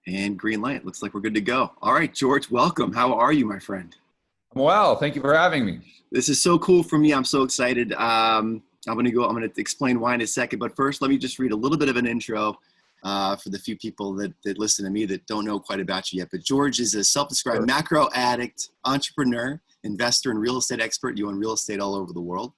And green light. Looks like we're good to go. All right, George, welcome. How are you, my friend? Well, thank you for having me. This is so cool for me. I'm so excited. I'm going to explain why in a second. But first, let me just read a little bit of an intro for the few people that listen to me that don't know quite about you yet. But George is a self-described Sure. macro addict, entrepreneur, investor, and real estate expert. You own real estate all over the world.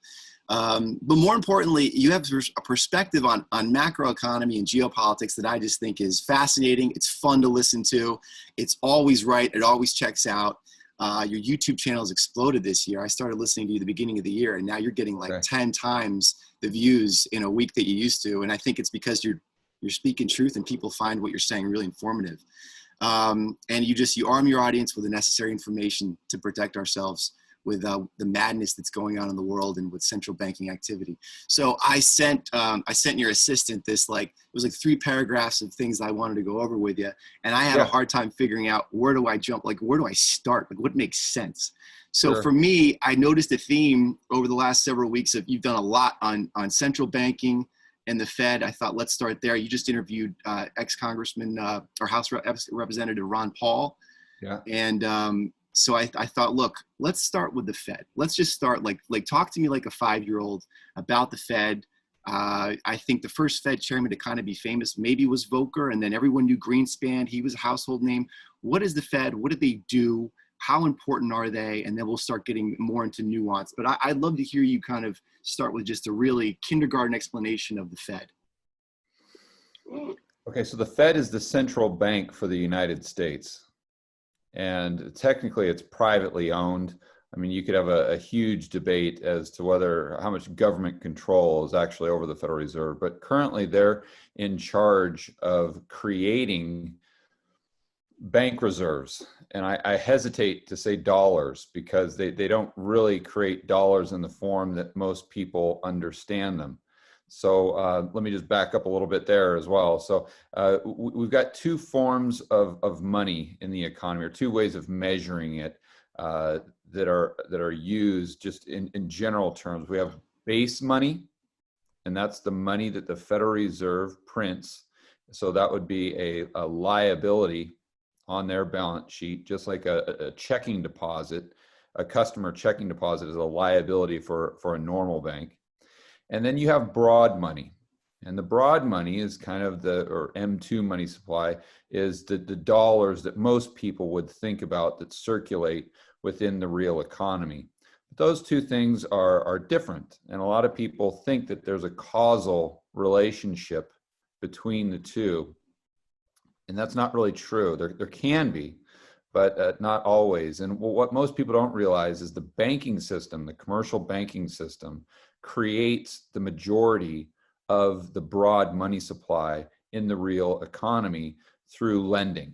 But more importantly, you have a perspective on macroeconomy and geopolitics that I just think is fascinating. It's fun to listen to. It's always right. It always checks out. Your YouTube channel has exploded this year. I started listening to you at the beginning of the year, and now you're getting like Okay. 10 times the views in a week that you used to. And I think it's because you're speaking truth and people find what you're saying really informative. And you arm your audience with the necessary information to protect ourselves with the madness that's going on in the world and with central banking activity. So I sent your assistant this, like, it was like 3 paragraphs of things I wanted to go over with you. And I had a Yeah, hard time figuring out, where do I jump? Like, where do I start? Like, what makes sense? So for sure. me, I noticed a theme over the last several weeks of you've done a lot on central banking and the Fed. I thought, let's start there. You just interviewed ex-Congressman or Representative Ron Paul. Yeah. And so I thought, look, let's start with the Fed. Let's just start like talk to me like a 5-year-old about the Fed. I think the first Fed chairman to kind of be famous maybe was Volcker, and then everyone knew Greenspan. He was a household name. What is the Fed? What do they do? How important are they? And then we'll start getting more into nuance. But I'd love to hear you kind of start with just a really kindergarten explanation of the Fed. Okay, so the Fed is the central bank for the United States. And technically it's privately owned. I mean, you could have a huge debate as to how much government control is actually over the Federal Reserve, but currently they're in charge of creating bank reserves. And I hesitate to say dollars because they don't really create dollars in the form that most people understand them. So let me just back up a little bit there as well. So we've got 2 forms of money in the economy, or 2 ways of measuring it that are used just in general terms. We have base money, and that's the money that the Federal Reserve prints. So that would be a liability on their balance sheet, just like a checking deposit. A customer checking deposit is a liability for a normal bank. And then you have broad money. And the broad money is kind of or M2 money supply, is the dollars that most people would think about that circulate within the real economy. But those 2 things are different. And a lot of people think that there's a causal relationship between the 2. And that's not really true. There can be, but not always. And what most people don't realize is the banking system, the commercial banking system, creates the majority of the broad money supply in the real economy through lending.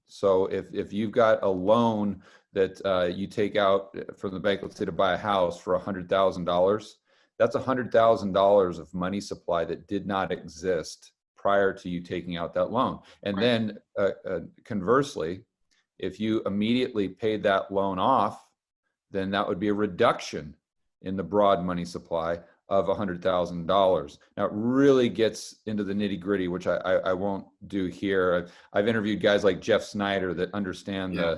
So if you've got a loan that you take out from the bank, let's say to buy a house for $100,000, that's $100,000 of money supply that did not exist prior to you taking out that loan. And Right. then conversely, if you immediately paid that loan off, then that would be a reduction in the broad money supply of $100,000. Now it really gets into the nitty gritty, which I won't do here. I've interviewed guys like Jeff Snyder that understand Yeah.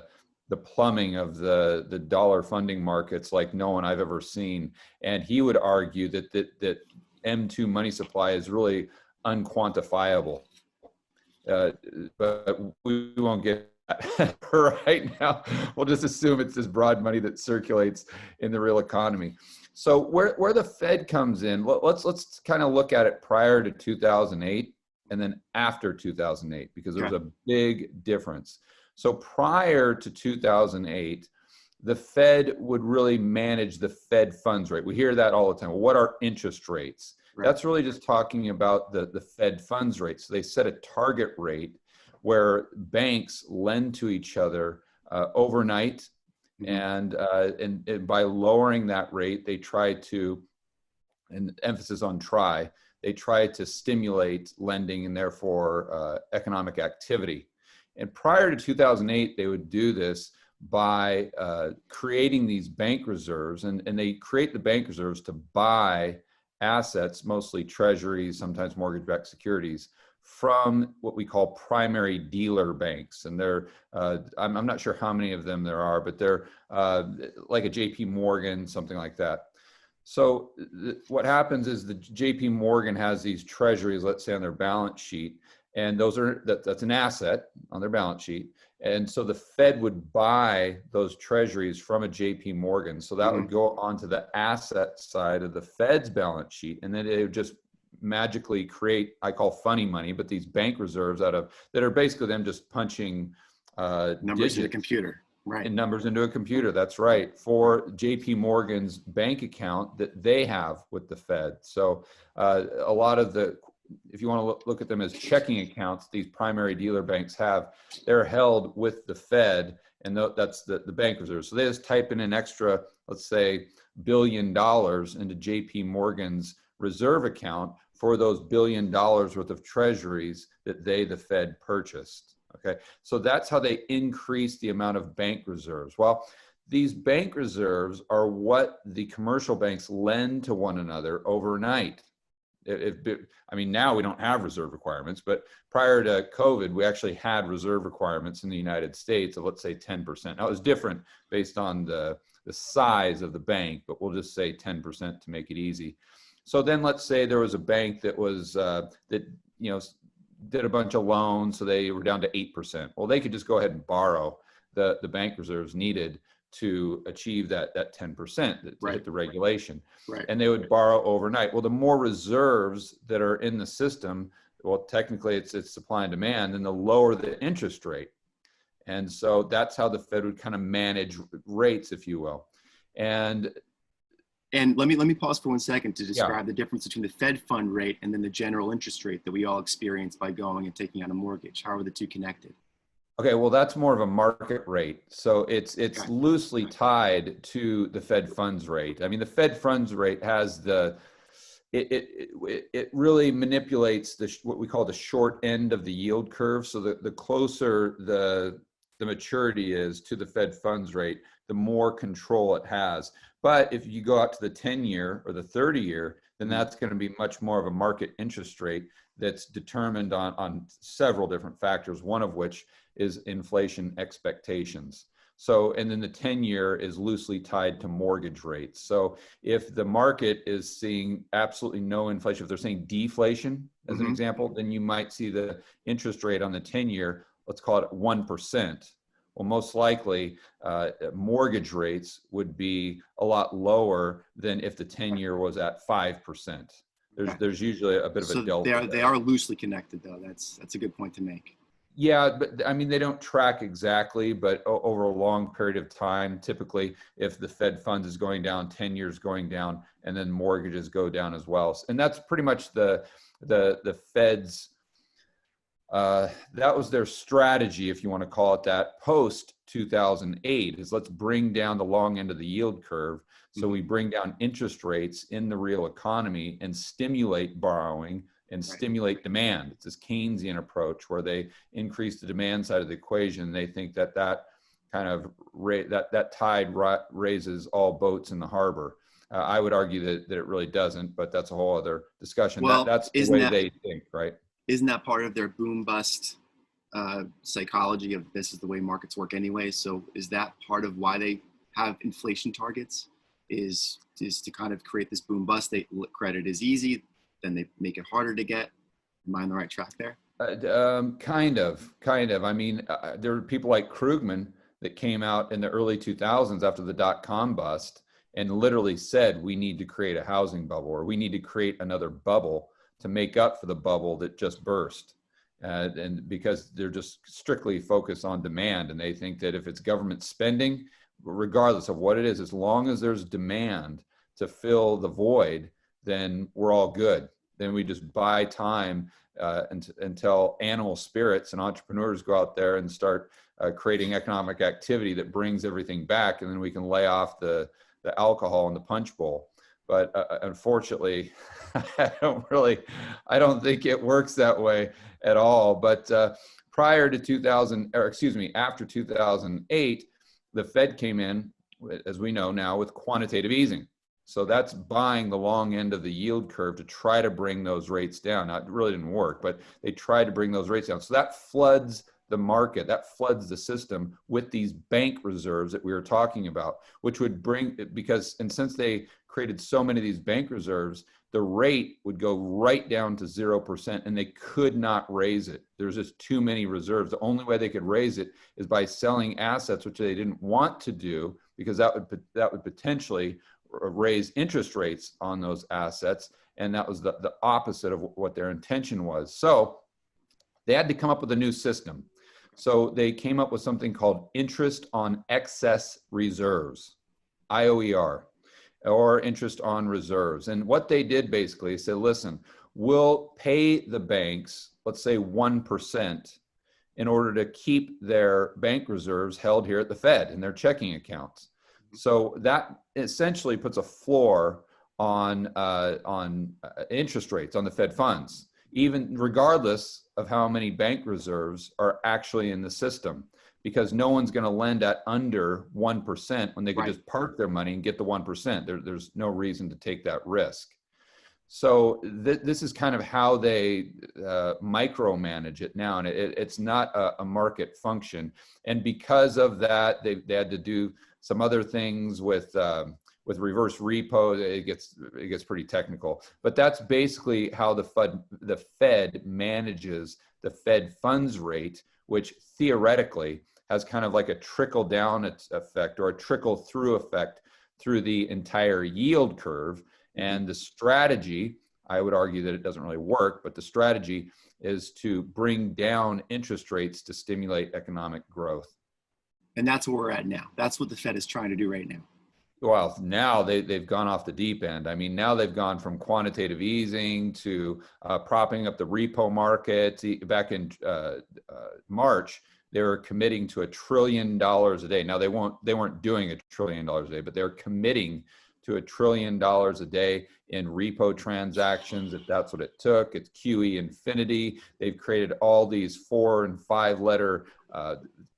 the plumbing of the dollar funding markets like no one I've ever seen. And he would argue that M2 money supply is really unquantifiable. But we won't get right now. We'll just assume it's this broad money that circulates in the real economy. So where the Fed comes in, let's kind of look at it prior to 2008 and then after 2008, because there's a big difference. So prior to 2008, the Fed would really manage the Fed funds rate. We hear that all the time. Well, what are interest rates? Right. That's really just talking about the Fed funds rate. So they set a target rate where banks lend to each other overnight, and by lowering that rate, they try to, and emphasis on try, they try to stimulate lending and therefore economic activity. And prior to 2008, they would do this by creating these bank reserves, and they create the bank reserves to buy assets, mostly treasuries, sometimes mortgage-backed securities, from what we call primary dealer banks. And they're, I'm not sure how many of them there are, but they're like a JP Morgan, something like that. So what happens is the JP Morgan has these treasuries, let's say on their balance sheet, and that's an asset on their balance sheet. And so the Fed would buy those treasuries from a JP Morgan. So that would go onto the asset side of the Fed's balance sheet. And then it would just magically create, I call funny money, but these bank reserves that are basically them just punching numbers in a computer. Right. And numbers into a computer, that's right, for JP Morgan's bank account that they have with the Fed. So a lot of if you want to look at them as checking accounts, these primary dealer banks they're held with the Fed, and that's the bank reserve. So they just type in an extra, let's say, $1 billion into JP Morgan's reserve account for those $1 billion worth of treasuries that the Fed purchased. Okay, so that's how they increase the amount of bank reserves. Well, these bank reserves are what the commercial banks lend to one another overnight. I mean, now we don't have reserve requirements, but prior to COVID, we actually had reserve requirements in the United States of, let's say, 10%. Now, it was different based on the size of the bank, but we'll just say 10% to make it easy. So then let's say there was a bank that was, did a bunch of loans, so they were down to 8%. Well, they could just go ahead and borrow the bank reserves needed to achieve that 10% to hit the regulation. Right. And they would borrow overnight. Well, the more reserves that are in the system, well, technically it's supply and demand, then the lower the interest rate. And so that's how the Fed would kind of manage rates, if you will. And let me pause for 1 second to describe the difference between the Fed fund rate and then the general interest rate that we all experience by going and taking out a mortgage. How are the two connected? Okay, well, that's more of a market rate. So it's loosely tied to the Fed funds rate. I mean, the Fed funds rate has it really manipulates what we call the short end of the yield curve. So the closer the maturity is to the Fed funds rate, the more control it has. But if you go out to the 10-year or the 30-year, then that's going to be much more of a market interest rate that's determined on several different factors, one of which is inflation expectations. So, and then the 10-year is loosely tied to mortgage rates. So if the market is seeing absolutely no inflation, if they're saying deflation, as an example, then you might see the interest rate on the 10-year, let's call it 1%. Well, most likely mortgage rates would be a lot lower than if the 10-year was at 5%. There's usually a bit of a delta. They are loosely connected, though. That's a good point to make. Yeah, but I mean, they don't track exactly, but over a long period of time, typically if the Fed funds is going down, 10 years going down, and then mortgages go down as well. And that's pretty much the Fed's, that was their strategy, if you want to call it that, post 2008, is let's bring down the long end of the yield curve. So we bring down interest rates in the real economy and stimulate borrowing and stimulate demand. It's this Keynesian approach where they increase the demand side of the equation. They think that kind of that tide raises all boats in the harbor. I would argue that it really doesn't, but that's a whole other discussion. Well, that's the way they think, right? Isn't that part of their boom bust psychology of this is the way markets work anyway? So is that part of why they have inflation targets? Is to kind of create this boom bust? Credit is easy, then they make it harder to get. Am I on the right track there? Kind of. I mean, there were people like Krugman that came out in the early 2000s after the dot-com bust and literally said, we need to create a housing bubble, or we need to create another bubble to make up for the bubble that just burst. And because they're just strictly focused on demand, and they think that if it's government spending, regardless of what it is, as long as there's demand to fill the void, then we're all good. Then we just buy time until animal spirits and entrepreneurs go out there and start creating economic activity that brings everything back, and then we can lay off the alcohol in the punch bowl. But unfortunately, I don't think it works that way at all. But after 2008, the Fed came in, as we know now, with quantitative easing. So that's buying the long end of the yield curve to try to bring those rates down. Now, it really didn't work, but they tried to bring those rates down. So that floods the market, that floods the system with these bank reserves that we were talking about, which would bring, because, and since they created so many of these bank reserves, the rate would go right down to 0% and they could not raise it. There's just too many reserves. The only way they could raise it is by selling assets, which they didn't want to do, because that would potentially raise interest rates on those assets. And that was the opposite of what their intention was. So they had to come up with a new system. So they came up with something called interest on excess reserves, IOER, or interest on reserves. And what they did basically is say, listen, we'll pay the banks, let's say 1%, in order to keep their bank reserves held here at the Fed in their checking accounts. So that essentially puts a floor on interest rates on the Fed funds, even regardless of how many bank reserves are actually in the system, because no one's going to lend at under 1% when they could just park their money and get the 1%. There's no reason to take that risk. So this is kind of how they micromanage it now, and it's not a market function. And because of that, they had to do some other things with reverse repo. It gets pretty technical, but that's basically how the Fed manages the Fed funds rate, which theoretically has kind of like a trickle down effect or a trickle through effect through the entire yield curve. And the strategy, I would argue that it doesn't really work, but the strategy is to bring down interest rates to stimulate economic growth. And that's where we're at now. That's what the Fed is trying to do right now. Well, now they've gone off the deep end. I mean, now they've gone from quantitative easing to propping up the repo market. Back in March, they were committing to $1 trillion a day. Now they weren't doing $1 trillion a day, but they're committing to $1 trillion a day in repo transactions, if that's what it took. It's QE infinity. They've created all these 4 and 5 letter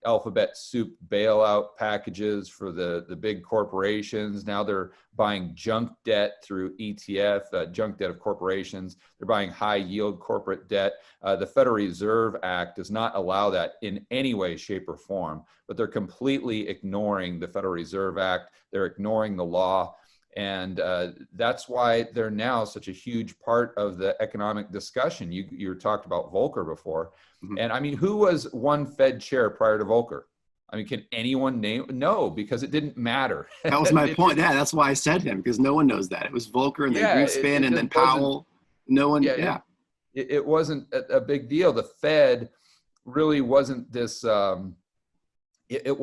alphabet soup bailout packages for the big corporations. Now they're buying junk debt through ETF, junk debt of corporations. They're buying high yield corporate debt. The Federal Reserve Act does not allow that in any way, shape, or form, but they're completely ignoring the Federal Reserve Act. They're ignoring the law. And that's why they're now such a huge part of the economic discussion. You talked about Volcker before. Mm-hmm. And I mean, who was one Fed chair prior to Volcker? I mean, can anyone name? No, because it didn't matter. That was my point. Yeah, that's why I said him, because no one knows that. It was Volcker and then Greenspan and then Powell. No one, It wasn't a big deal. The Fed really wasn't this, it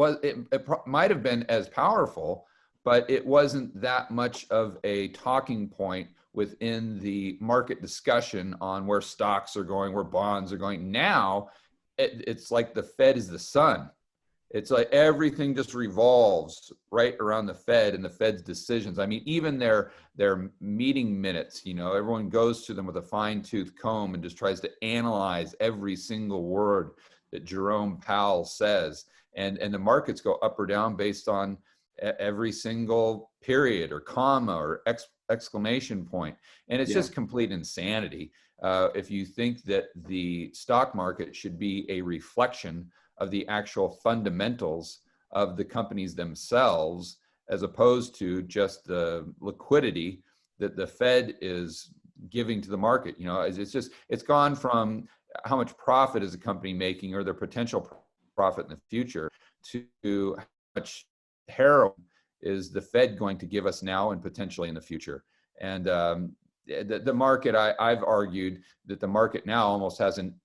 might have been as powerful, but it wasn't that much of a talking point within the market discussion on where stocks are going, where bonds are going. Now, it's like the Fed is the sun. It's like everything just revolves right around the Fed and the Fed's decisions. I mean, even their meeting minutes, everyone goes to them with a fine-tooth comb and just tries to analyze every single word that Jerome Powell says. And the markets go up or down based on every single period or comma or exclamation point. And it's just complete insanity. If you think that the stock market should be a reflection of the actual fundamentals of the companies themselves, as opposed to just the liquidity that the Fed is giving to the market. It's gone from how much profit is a company making or their potential profit in the future to how much heroin is the Fed going to give us now and potentially in the future. And the market, I've argued that the market now almost has an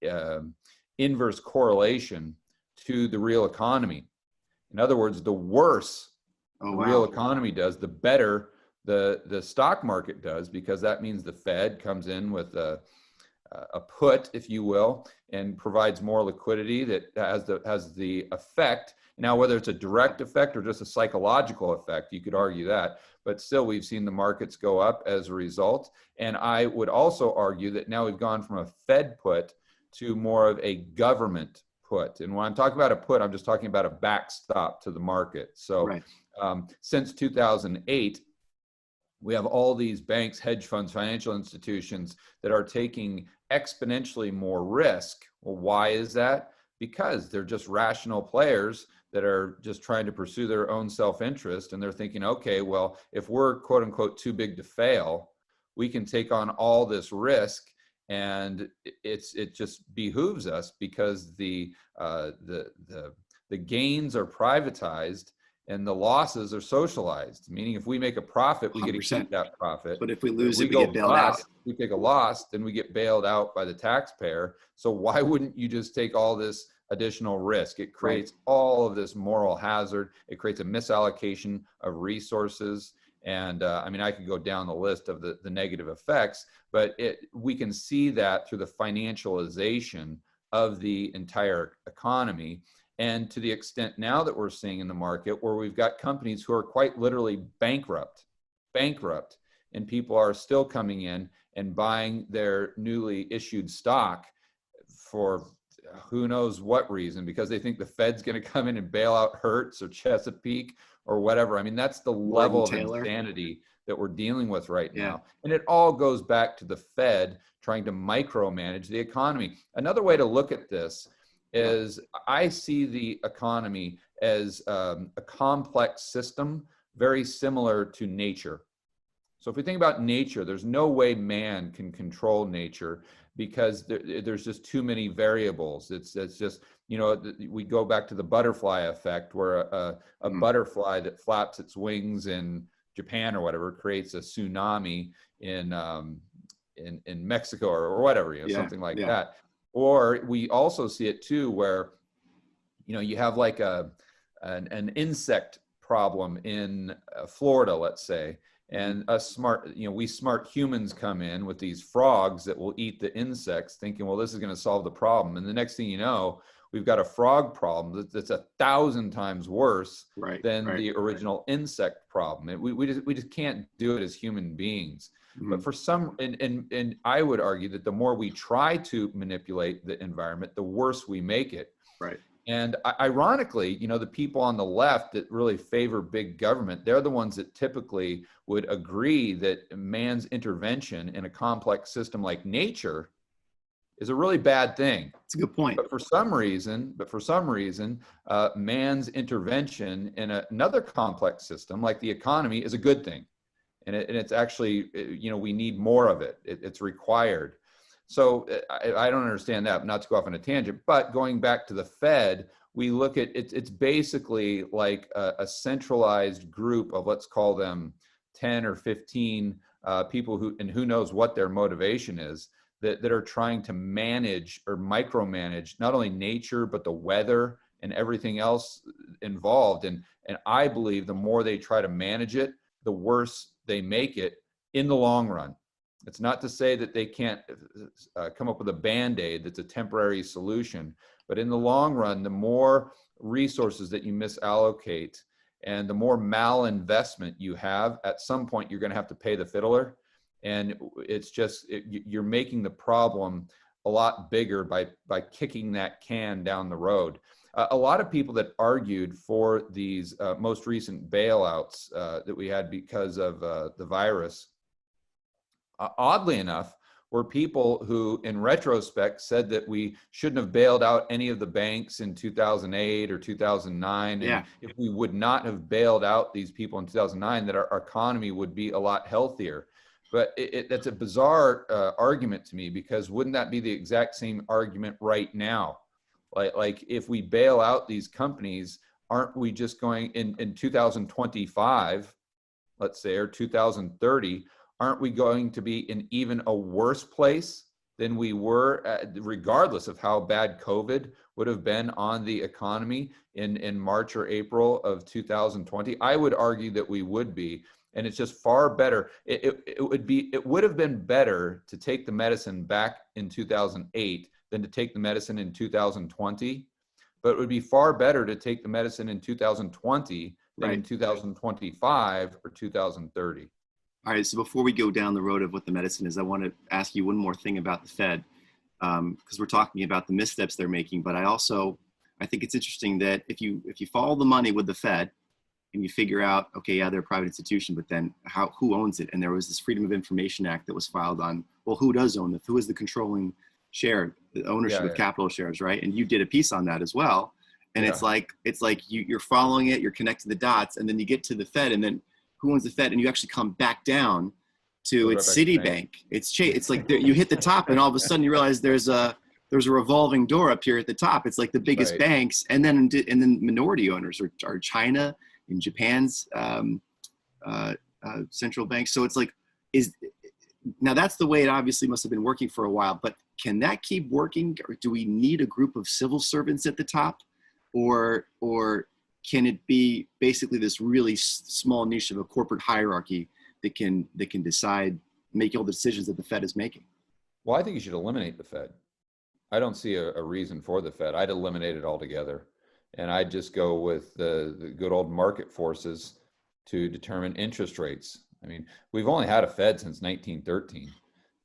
inverse correlation to the real economy. In other words, the worse the real economy does, the better the stock market does, because that means the Fed comes in with a put, if you will, and provides more liquidity that has the effect. Now, whether it's a direct effect or just a psychological effect, you could argue that, but still we've seen the markets go up as a result. And I would also argue that now we've gone from a Fed put to more of a government put. And when I'm talking about a put, I'm just talking about a backstop to the market. So since 2008, We have all these banks, hedge funds, financial institutions that are taking exponentially more risk. Well, why is that? Because they're just rational players that are just trying to pursue their own self-interest. And they're thinking, okay, well, if we're quote unquote too big to fail, we can take on all this risk, and it just behooves us because the gains are privatized and the losses are socialized. Meaning, if we make a profit, we get to 100%. keep that profit. But if we If lose we it, we go get bailed out. bust, we take a loss, then we get bailed out by the taxpayer. So why wouldn't you just take all this additional risk? It creates all of this moral hazard. It creates a misallocation of resources. And I mean, I could go down the list of the negative effects, but we can see that through the financialization of the entire economy. And to the extent now that we're seeing in the market where we've got companies who are quite literally bankrupt, and people are still coming in and buying their newly issued stock for who knows what reason, because they think the Fed's going to come in and bail out Hertz or Chesapeake or whatever. I mean, that's the level of insanity that we're dealing with right now. And it all goes back to the Fed trying to micromanage the economy. Another way to look at this is I see the economy as a complex system, very similar to nature. So if we think about nature, there's no way man can control nature because there's just too many variables. It's just, you know, we go back to the butterfly effect, where a butterfly that flaps its wings in Japan or whatever creates a tsunami in Mexico or whatever, you know, something like that. Or we also see it too, where, you know, you have like an insect problem in Florida, let's say, and we smart humans come in with these frogs that will eat the insects, thinking, well, this is going to solve the problem. And the next thing you know, we've got a frog problem that's 1,000 times worse than the original insect problem. We just can't do it as human beings. But for some, and I would argue that the more we try to manipulate the environment, the worse we make it. And ironically, you know, the people on the left that really favor big government, they're the ones that typically would agree that man's intervention in a complex system like nature is a really bad thing. That's a good point. But for some reason, man's intervention in another complex system like the economy is a good thing. And it's actually, you know, we need more of it. It's required. So I don't understand that, not to go off on a tangent, but going back to the Fed, we look at it's basically like a centralized group of, let's call them 10 or 15 people who knows what their motivation is, that are trying to manage or micromanage not only nature, but the weather and everything else involved. And I believe the more they try to manage it, the worse they make it in the long run. It's not to say that they can't come up with a Band-Aid that's a temporary solution, but in the long run, the more resources that you misallocate and the more malinvestment you have, at some point you're going to have to pay the fiddler. And it's just, you're making the problem a lot bigger by kicking that can down the road. A lot of people that argued for these most recent bailouts that we had because of the virus, oddly enough, were people who, in retrospect, said that we shouldn't have bailed out any of the banks in 2008 or 2009. And if we would not have bailed out these people in 2009, that our economy would be a lot healthier. But that's a bizarre argument to me, because wouldn't that be the exact same argument right now? Like if we bail out these companies, aren't we just going in 2025, let's say, or 2030, aren't we going to be in even a worse place than we were, regardless of how bad COVID would have been on the economy in March or April of 2020? I would argue that we would be. And it's just far better. It would have been better to take the medicine back in 2008 than to take the medicine in 2020. But it would be far better to take the medicine in 2020 than in 2025 or 2030. All right, so before we go down the road of what the medicine is, I want to ask you one more thing about the Fed, because we're talking about the missteps they're making. But I think it's interesting that if you follow the money with the Fed, and you figure out, okay, yeah, they're a private institution, but then who owns it? And there was this Freedom of Information Act that was filed on, well, who does own it? Who is the controlling share, the ownership Yeah, of capital shares, right? And you did a piece on that as well. And yeah. it's like you're following it, you're connecting the dots, and then you get to the Fed, and then who owns the Fed? And you actually come back down to Goes it's right back to Citibank. It's like you hit the top, and all of a sudden you realize there's a revolving door up here at the top. It's like the biggest Right. banks, and then minority owners are China and Japan's central bank. So it's like, now that's the way it obviously must have been working for a while. But can that keep working, or do we need a group of civil servants at the top, or can it be basically this really small niche of a corporate hierarchy that can decide, make all the decisions that the Fed is making? Well, I think you should eliminate the Fed. I don't see a reason for the Fed. I'd eliminate it altogether. And I'd just go with the good old market forces to determine interest rates. I mean, we've only had a Fed since 1913.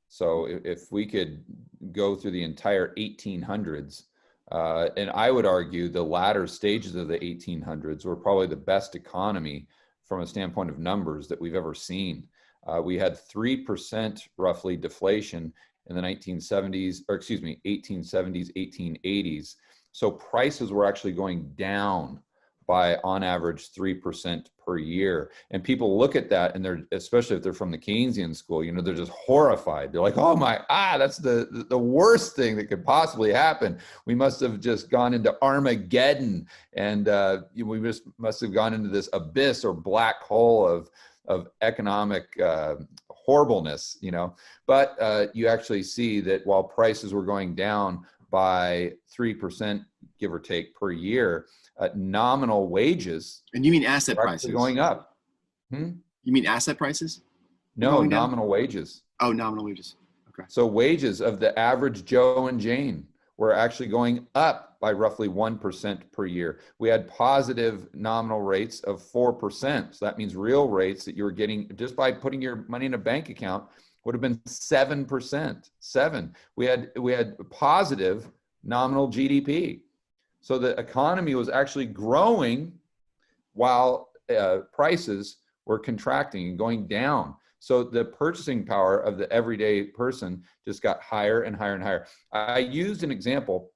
So if we could go through the entire 1800s, and I would argue the latter stages of the 1800s were probably the best economy from a standpoint of numbers that we've ever seen. We had 3% roughly deflation in the 1870s, 1880s. So prices were actually going down by on average 3% per year. And people look at that, and they're, especially if they're from the Keynesian school, they're just horrified. They're like, oh my, that's the worst thing that could possibly happen. We must have just gone into Armageddon, and we just must have gone into this abyss or black hole of economic horribleness, But you actually see that while prices were going down by 3%, give or take, per year, nominal wages. And you mean asset prices going up? You mean asset prices? No, nominal wages. Oh, nominal wages. Okay. So wages of the average Joe and Jane were actually going up by roughly 1% per year. We had positive nominal rates of 4%. So that means real rates that you were getting just by putting your money in a bank account would have been 7%. We had positive nominal GDP. So the economy was actually growing while prices were contracting and going down. So the purchasing power of the everyday person just got higher and higher and higher. I used an example,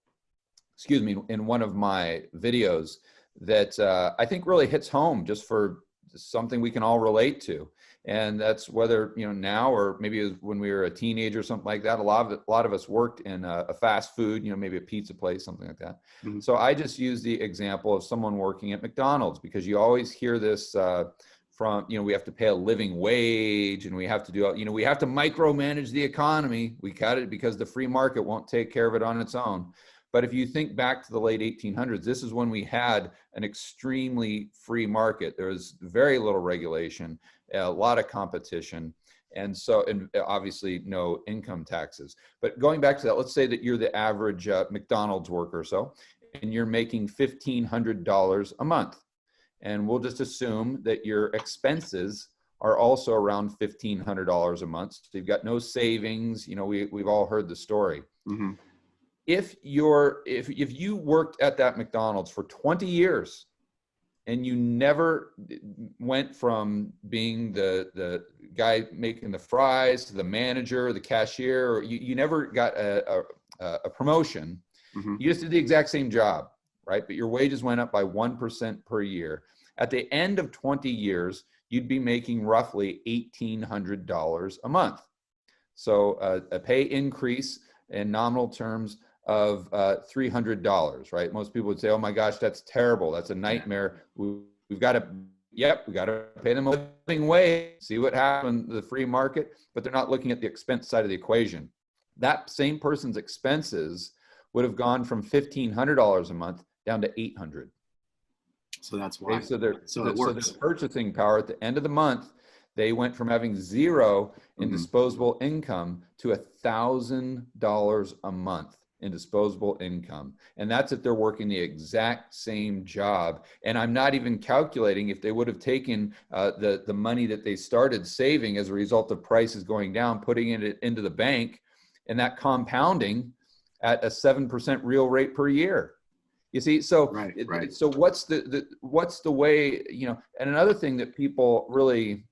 in one of my videos that I think really hits home just for something we can all relate to. And that's whether, now or maybe it was when we were a teenager or something like that. A lot of us worked in a fast food, maybe a pizza place, something like that. Mm-hmm. So I just use the example of someone working at McDonald's, because you always hear this from, we have to pay a living wage, and we have to do, we have to micromanage the economy. We cut it because the free market won't take care of it on its own. But if you think back to the late 1800s, this is when we had an extremely free market. There was very little regulation, a lot of competition, and obviously no income taxes. But going back to that, let's say that you're the average McDonald's worker or so, and you're making $1,500 a month. And we'll just assume that your expenses are also around $1,500 a month. So you've got no savings. We've all heard the story. Mm-hmm. If you worked at that McDonald's for 20 years and you never went from being the guy making the fries to the manager, the cashier, or you never got a promotion, mm-hmm. You just did the exact same job, right? But your wages went up by 1% per year. At the end of 20 years, you'd be making roughly $1,800 a month. So a pay increase in nominal terms of $300, right? Most people would say, oh my gosh, that's terrible. That's a nightmare. We've got to pay them a living wage, see what happens in the free market, but they're not looking at the expense side of the equation. That same person's expenses would have gone from $1,500 a month down to $800. So that's why. Okay, so their purchasing power at the end of the month, they went from having zero in mm-hmm. disposable income to $1,000 a month in disposable income. And that's if they're working the exact same job. And I'm not even calculating if they would have taken the money that they started saving as a result of prices going down, putting it into the bank, and that compounding at a 7% real rate per year. You see, so Right, right. so what's the way, you know? And another thing that people really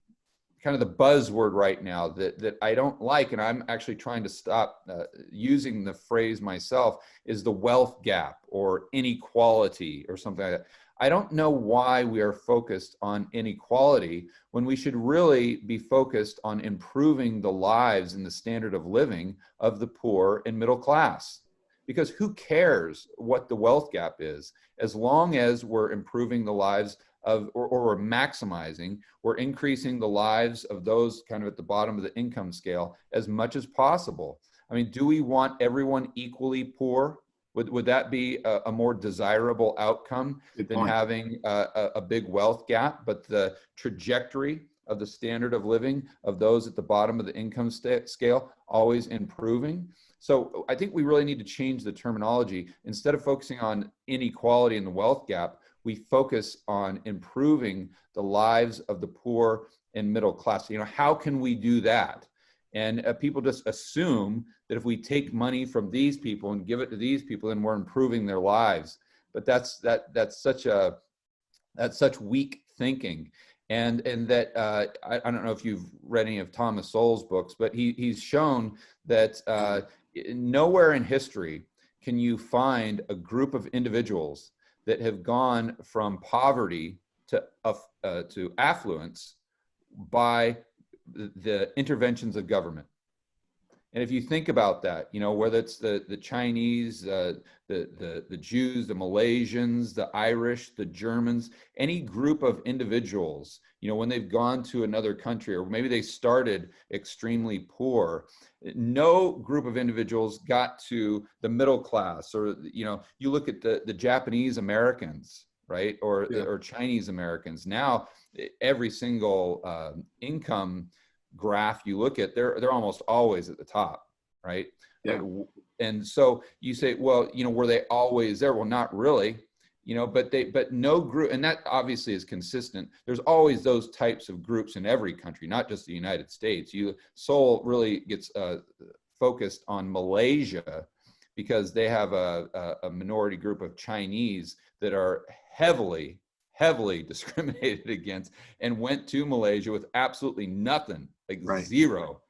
kind of the buzzword right now that I don't like, and I'm actually trying to stop using the phrase myself, is the wealth gap or inequality or something like that. I don't know why we are focused on inequality when we should really be focused on improving the lives and the standard of living of the poor and middle class. Because who cares what the wealth gap is, as long as we're improving the lives of, or we're maximizing, we're increasing the lives of those kind of at the bottom of the income scale as much as possible. I mean, do we want everyone equally poor? Would that be a more desirable outcome than having a big wealth gap, but the trajectory of the standard of living of those at the bottom of the income scale always improving? So I think we really need to change the terminology. Instead of focusing on inequality and the wealth gap, we focus on improving the lives of the poor and middle class. You know, how can we do that? And people just assume that if we take money from these people and give it to these people, then we're improving their lives. But that's such weak thinking. And that I don't know if you've read any of Thomas Sowell's books, but he's shown that nowhere in history can you find a group of individuals that have gone from poverty to affluence by the interventions of government. And if you think about that, you know, whether it's the Chinese, the Jews, the Malaysians, the Irish, the Germans, any group of individuals, you know, when they've gone to another country, or maybe they started extremely poor, no group of individuals got to the middle class. Or, you know, you look at the Japanese Americans, right? Or Chinese Americans. Now, every single income graph you look at, they're almost always at the top, right? Yeah. And so you say, well, you know, were they always there? Well, not really, you know, but no group, and that obviously is consistent. There's always those types of groups in every country, not just the United States. Sowell really gets focused on Malaysia because they have a minority group of Chinese that are heavily discriminated against, and went to Malaysia with absolutely nothing, like zero.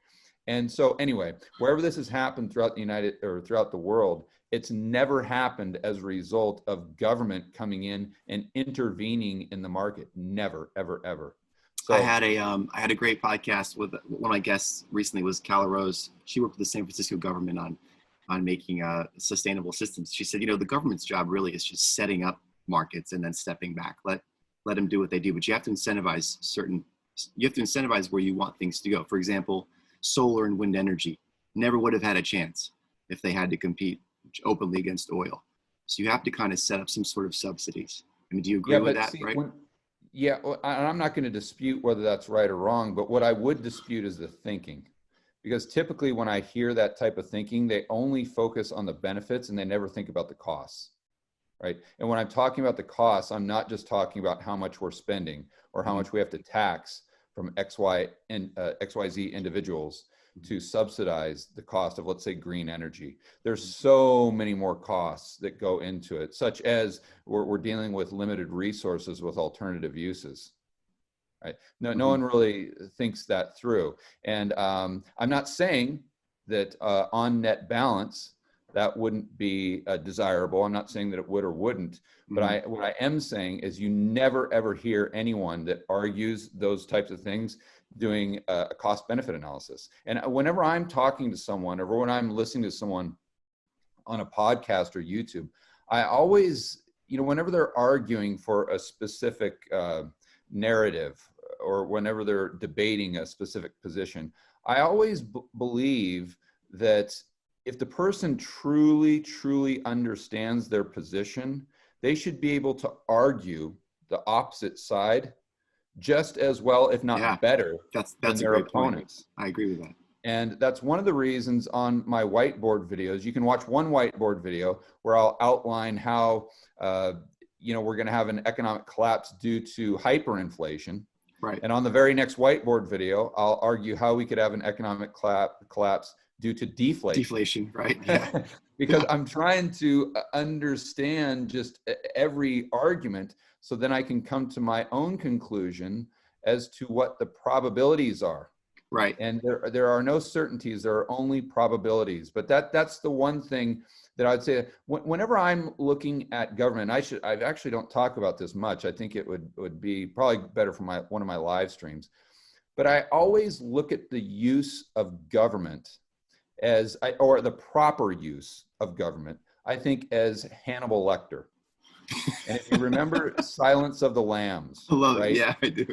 And so anyway, wherever this has happened throughout throughout the world, it's never happened as a result of government coming in and intervening in the market. Never, ever, ever. So I had a great podcast with one of my guests recently was Cala Rose. She worked with the San Francisco government on making sustainable systems. She said, you know, the government's job really is just setting up markets and then stepping back. Let them do what they do, but you have to incentivize where you want things to go. For example, solar and wind energy never would have had a chance if they had to compete openly against oil. So you have to kind of set up some sort of subsidies. I mean, do you agree with that? Right? Well, I'm not going to dispute whether that's right or wrong, but what I would dispute is the thinking. Because typically when I hear that type of thinking, they only focus on the benefits and they never think about the costs. Right. And when I'm talking about the costs, I'm not just talking about how much we're spending or how much we have to tax from XYZ individuals to subsidize the cost of, let's say, green energy. There's so many more costs that go into it, such as we're dealing with limited resources with alternative uses. Right. No one really thinks that through. And I'm not saying that on net balance, that wouldn't be desirable. I'm not saying that it would or wouldn't, but what I am saying is you never ever hear anyone that argues those types of things doing a cost benefit analysis. And whenever I'm talking to someone or when I'm listening to someone on a podcast or YouTube, I always, you know, whenever they're arguing for a specific narrative or whenever they're debating a specific position, I always believe that if the person truly understands their position, they should be able to argue the opposite side just as well, if not better, that's than their opponents. I agree with that. And that's one of the reasons on my whiteboard videos, you can watch one whiteboard video where I'll outline how, you know, we're going to have an economic collapse due to hyperinflation. Right. And on the very next whiteboard video, I'll argue how we could have an economic collapse due to deflation. Deflation, right? Yeah. because Yeah. I'm trying to understand just every argument, so then I can come to my own conclusion as to what the probabilities are. Right. And there are no certainties, there are only probabilities. But that's the one thing that I'd say. Whenever I'm looking at government, I actually don't talk about this much. I think it would be probably better for one of my live streams. But I always look at the use of government or the proper use of government, I think, as Hannibal Lecter. And if you remember Silence of the Lambs, I love it. right? Yeah, I do.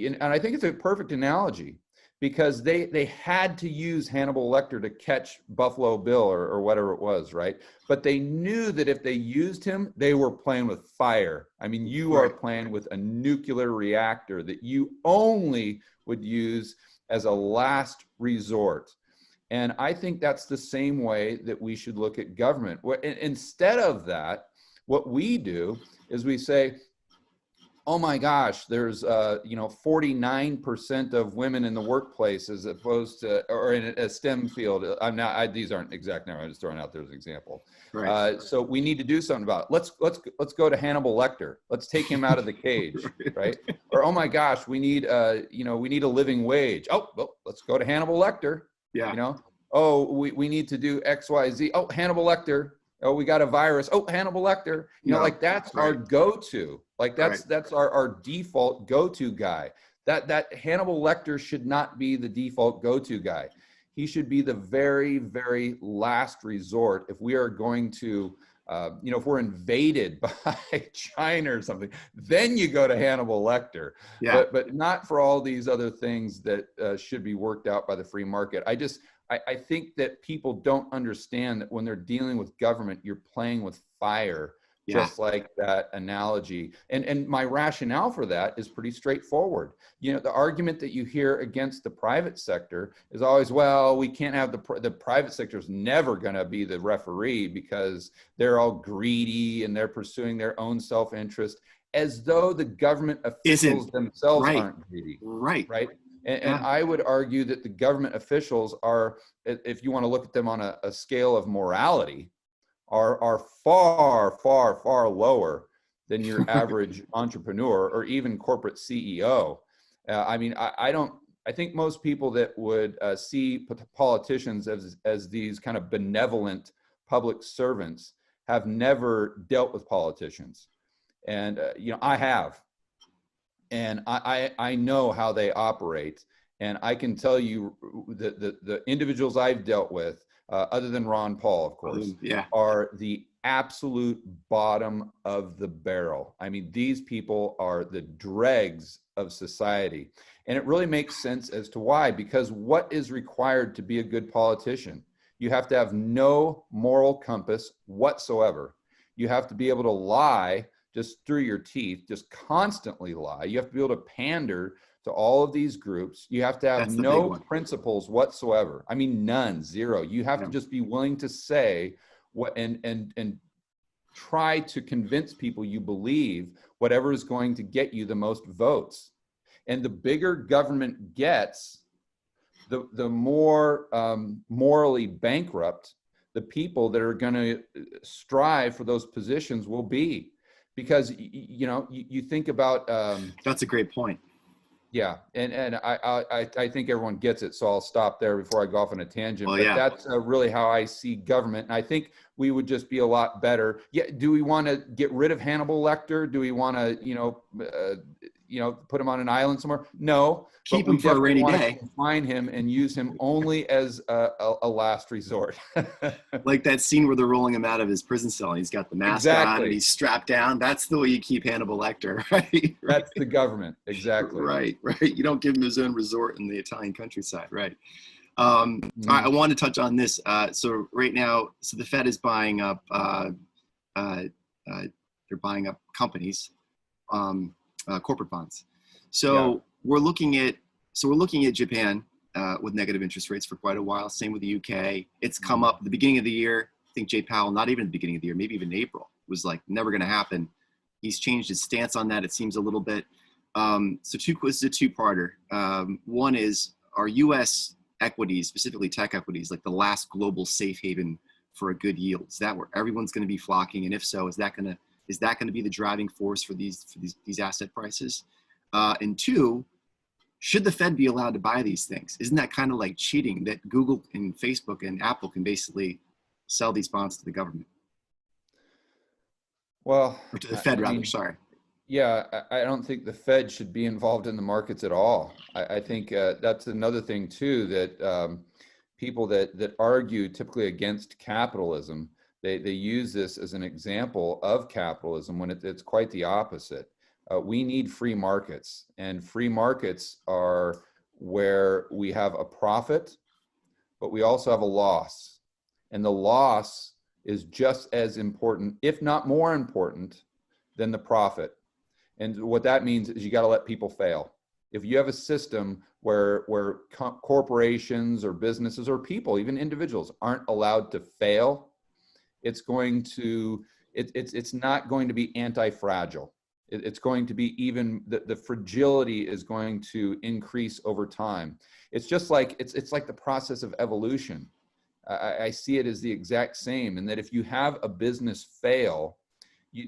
And I think it's a perfect analogy, because they had to use Hannibal Lecter to catch Buffalo Bill or whatever it was, right? But they knew that if they used him, they were playing with fire. I mean, you are playing with a nuclear reactor that you only would use as a last resort. And I think that's the same way that we should look at government. Instead of that, what we do is we say, oh my gosh, there's 49% of women in the workplace, as opposed to, or in a STEM field. These aren't exact numbers, I'm just throwing out there as an example. Right. So we need to do something about it. Let's go to Hannibal Lecter. Let's take him out of the cage, right? Or, oh my gosh, we need a living wage. Oh, well, let's go to Hannibal Lecter. Yeah. Oh, we need to do X, Y, Z. Oh, Hannibal Lecter. Oh, we got a virus. Oh, Hannibal Lecter. Like that's our go-to. Like that's our default go-to guy. That Hannibal Lecter should not be the default go-to guy. He should be the very, very last resort if we are going to, if we're invaded by China or something, then you go to Hannibal Lecter. Yeah. But not for all these other things that should be worked out by the free market. I think that people don't understand that when they're dealing with government, you're playing with fire, just like that analogy. And my rationale for that is pretty straightforward. The argument that you hear against the private sector is always, well, we can't have the private sector is never going to be the referee because they're all greedy and they're pursuing their own self-interest, as though the government officials themselves aren't greedy. Right. And I would argue that the government officials are, if you want to look at them on a scale of morality, are far, far, far lower than your average entrepreneur or even corporate CEO. I think most people that would see politicians as these kind of benevolent public servants have never dealt with politicians. And, I have. And I know how they operate. And I can tell you the individuals I've dealt with, other than Ron Paul, of course, are the absolute bottom of the barrel. I mean, these people are the dregs of society. And it really makes sense as to why, because what is required to be a good politician? You have to have no moral compass whatsoever. You have to be able to lie just through your teeth, just constantly lie. You have to be able to pander to all of these groups. You have to have no principles whatsoever. I mean, none, zero. You have to just be willing to say what and try to convince people you believe whatever is going to get you the most votes. And the bigger government gets, the more morally bankrupt the people that are going to strive for those positions will be. Because you think about that's a great point. Yeah, and I think everyone gets it, so I'll stop there before I go off on a tangent. But that's really how I see government, and I think we would just be a lot better. Yeah, do we want to get rid of Hannibal Lecter? Do we want to put him on an island somewhere? No, keep him for a rainy day. Confine him and use him only as a last resort. Like that scene where they're rolling him out of his prison cell and he's got the mask on and he's strapped down. That's the way you keep Hannibal Lecter, right? That's the government, exactly. Right. You don't give him his own resort in the Italian countryside, right? I want to touch on this. So right now, the Fed is buying up. They're buying up companies, corporate bonds. So we're looking at Japan with negative interest rates for quite a while. Same with the UK. It's come up at the beginning of the year. I think Jay Powell, not even at the beginning of the year, maybe even April, was like never going to happen. He's changed his stance on that. It seems a little bit. This is a two-parter. One is, are U.S. equities, specifically tech equities, like the last global safe haven for a good yield? Is that where everyone's going to be flocking? And if so, is that going to be the driving force for these asset prices? And two, should the Fed be allowed to buy these things? Isn't that kind of like cheating that Google and Facebook and Apple can basically sell these bonds to the government? Well, Or to the Fed, I rather, mean, sorry. yeah, I don't think the Fed should be involved in the markets at all. I think that's another thing too, that people that argue typically against capitalism, they use this as an example of capitalism when it's quite the opposite. We need free markets, and free markets are where we have a profit, but we also have a loss. And the loss is just as important, if not more important, than the profit. And what that means is you got to let people fail. If you have a system where corporations or businesses or people, even individuals, aren't allowed to fail, it's not going to be anti-fragile. It's going to be even the fragility is going to increase over time. It's just like it's like the process of evolution. I see it as the exact same, in that if you have a business fail,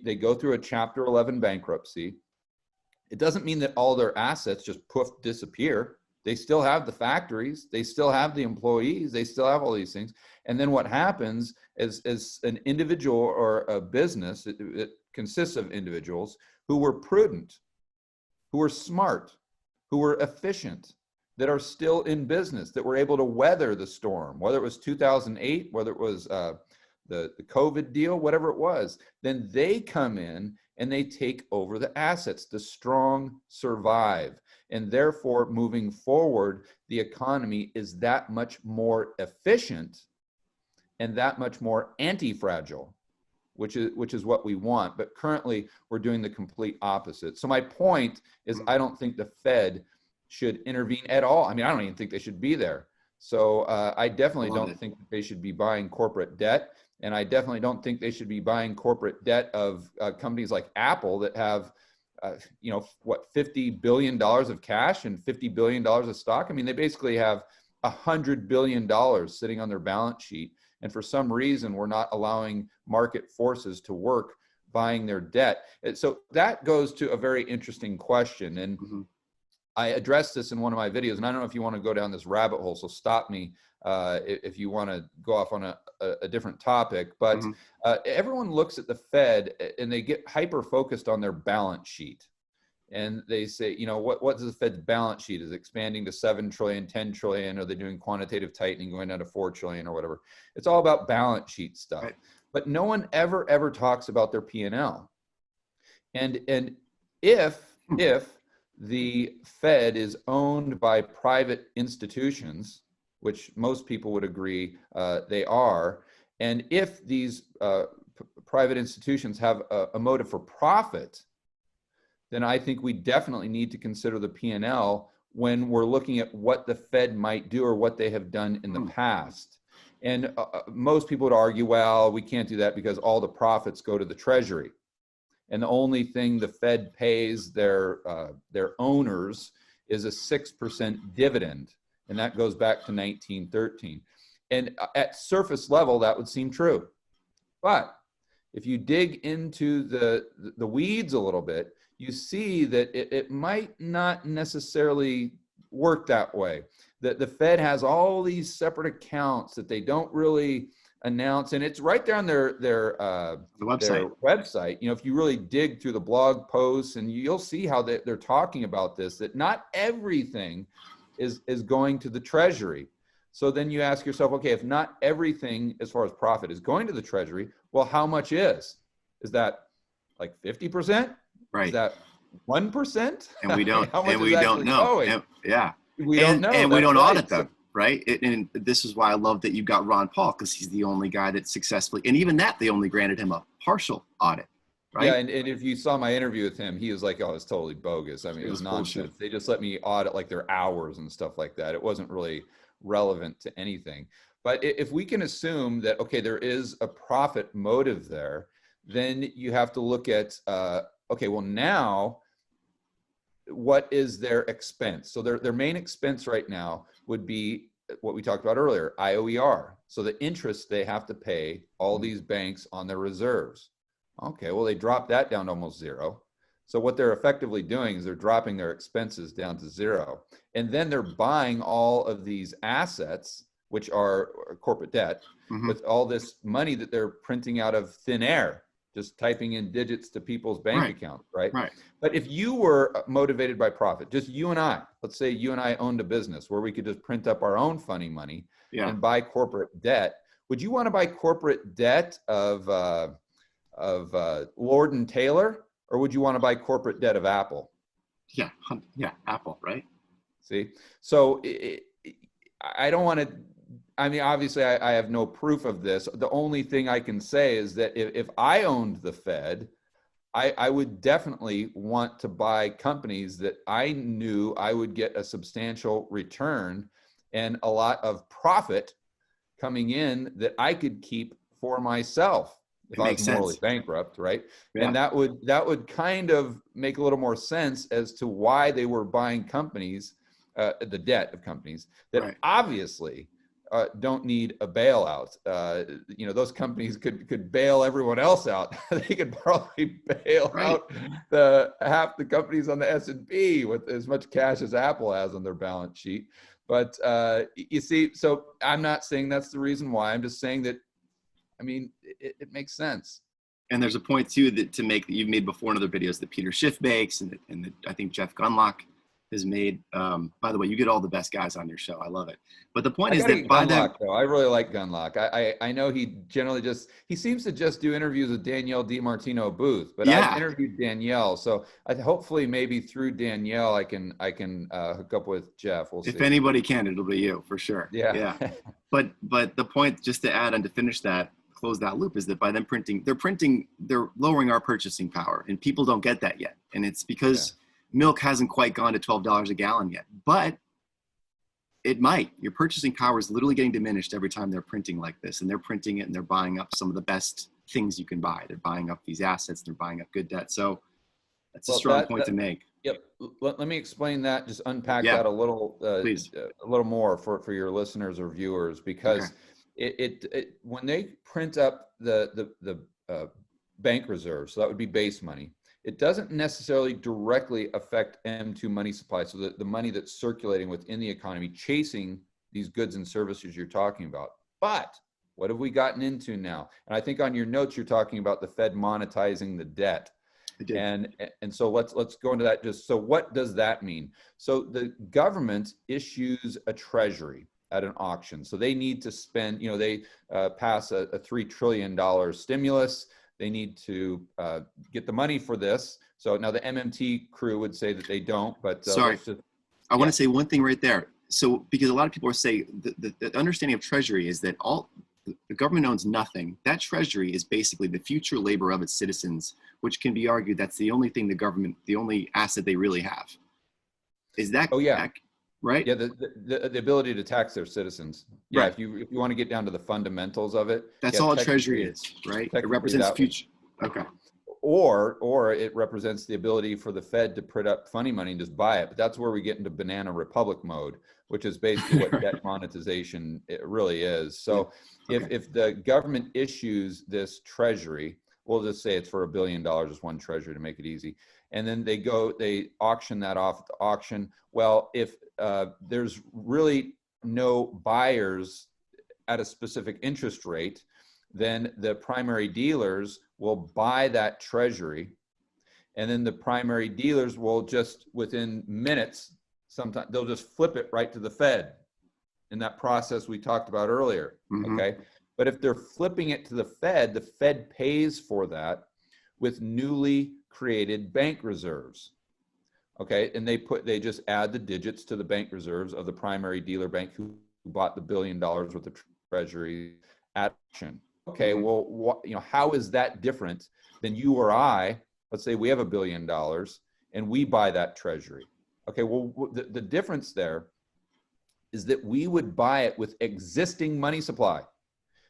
they go through a Chapter 11 bankruptcy. It doesn't mean that all their assets just poof disappear. They still have the factories, they still have the employees, they still have all these things. And then what happens is an individual or a business, it consists of individuals who were prudent, who were smart, who were efficient, that are still in business, that were able to weather the storm, whether it was 2008, whether it was the COVID deal, whatever it was. Then they come in and they take over the assets. The strong survive. And therefore, moving forward, the economy is that much more efficient and that much more anti-fragile, which is what we want. But currently, we're doing the complete opposite. So my point is, I don't think the Fed should intervene at all. I mean, I don't even think they should be there. So I definitely don't think that they should be buying corporate debt. And I definitely don't think they should be buying corporate debt of companies like Apple that have, $50 billion of cash and $50 billion of stock. I mean, they basically have $100 billion sitting on their balance sheet. And for some reason, we're not allowing market forces to work buying their debt. So that goes to a very interesting question. And I addressed this in one of my videos, and I don't know if you want to go down this rabbit hole, so stop me if you want to go off on a different topic. But everyone looks at the Fed and they get hyper focused on their balance sheet. And they say, what does the Fed's balance sheet? Is it expanding to 7 trillion, 10 trillion? Are they doing quantitative tightening going down to 4 trillion or whatever? It's all about balance sheet stuff. Right. But no one ever talks about their P&L. And if the Fed is owned by private institutions, which most people would agree they are, and if these private institutions have a motive for profit, then I think we definitely need to consider the P&L when we're looking at what the Fed might do or what they have done in the past. And most people would argue, well, we can't do that because all the profits go to the Treasury. And the only thing the Fed pays their owners is a 6% dividend. And that goes back to 1913. And at surface level, that would seem true. But if you dig into the weeds a little bit, you see that it might not necessarily work that way. That the Fed has all these separate accounts that they don't really announce, and it's right there on their website. If you really dig through the blog posts, and you'll see how they're talking about this, that not everything is going to the Treasury. So then you ask yourself, okay, if not everything as far as profit is going to the Treasury, well, how much is? Is that like 50%? Right. Is that 1%? And we don't. How much and we don't know. We don't know. And we don't audit them. Right. And this is why I love that you've got Ron Paul, because he's the only guy that successfully, and even that they only granted him a partial audit. Right. Yeah. And if you saw my interview with him, he was like, oh, it's totally bogus. I mean, it was nonsense. Bullshit. They just let me audit like their hours and stuff like that. It wasn't really relevant to anything. But if we can assume that, okay, there is a profit motive there, then you have to look at, okay, well now, what is their expense? So their main expense right now would be what we talked about earlier, IOER. So the interest they have to pay all these banks on their reserves. Okay, well, they dropped that down to almost zero. So what they're effectively doing is they're dropping their expenses down to zero. And then they're buying all of these assets, which are corporate debt, with all this money that they're printing out of thin air, just typing in digits to people's bank accounts, right? But if you were motivated by profit, just you and I, let's say you and I owned a business where we could just print up our own funny money and buy corporate debt, would you want to buy corporate debt of Lord and Taylor, or would you want to buy corporate debt of Apple? Yeah, Apple, right? See, so I don't want to. I mean, obviously, I have no proof of this. The only thing I can say is that if I owned the Fed, I would definitely want to buy companies that I knew I would get a substantial return and a lot of profit coming in that I could keep for myself if I was morally bankrupt, right? Yeah. And that would kind of make a little more sense as to why they were buying companies, the debt of companies that obviously don't need a bailout. You know, those companies could bail everyone else out. They could probably bail out half the companies on the S&P with as much cash as Apple has on their balance sheet. But you see, so I'm not saying that's the reason why. I'm just saying that, I mean, it makes sense. And there's a point too to make that you've made before in other videos that Peter Schiff makes, and that I think Jeff Gunlock has made. By the way, you get all the best guys on your show. I love it. But the point is that by them, I really like Gunlock. I know he generally he seems to just do interviews with Danielle DiMartino Booth, but I've interviewed Danielle, so hopefully maybe through Danielle I can hook up with Jeff. We'll see. If anybody can, it'll be you for sure. Yeah. But the point, just to add and to finish that, close that loop, is that by them they're lowering our purchasing power, and people don't get that yet, and it's because milk hasn't quite gone to $12 a gallon yet, but it might. Your purchasing power is literally getting diminished every time they're printing like this, and they're printing it and they're buying up some of the best things you can buy. They're buying up these assets, they're buying up good debt. So that's a strong point to make. Yep. Let me explain that, just unpack that a little, please. A little more for your listeners or viewers, because it when they print up the bank reserves, so that would be base money, it doesn't necessarily directly affect M2 money supply. So the money that's circulating within the economy, chasing these goods and services you're talking about. But what have we gotten into now? And I think on your notes, you're talking about the Fed monetizing the debt. I did. And so let's go into that. Just so what does that mean? So the government issues a treasury at an auction. So they need to spend, you know, they pass a $3 trillion stimulus. They need to get the money for this. So now the MMT crew would say that they don't, but sorry, I want to say one thing right there. So because a lot of people are saying the understanding of treasury is that the government owns nothing. That treasury is basically the future labor of its citizens, which can be argued that's the only thing the only asset they really have. Is that right? Yeah, the ability to tax their citizens. Yeah, if you want to get down to the fundamentals of it, that's all a treasury is, right? It represents future. Okay. Or it represents the ability for the Fed to print up funny money and just buy it. But that's where we get into banana republic mode, which is basically what debt monetization it really is. So if the government issues this treasury, we'll just say it's for $1 billion, just one treasury to make it easy. And then they auction that off at the auction. Well, if there's really no buyers at a specific interest rate, then the primary dealers will buy that treasury. And then the primary dealers will just within minutes, sometimes they'll just flip it right to the Fed in that process we talked about earlier. Okay. But if they're flipping it to the Fed pays for that with newly created bank reserves. Okay, and they just add the digits to the bank reserves of the primary dealer bank who bought the $1 billion worth of treasury at auction. Okay, well, how is that different than you or I? Let's say we have $1 billion and we buy that treasury. Okay, well, the difference there is that we would buy it with existing money supply,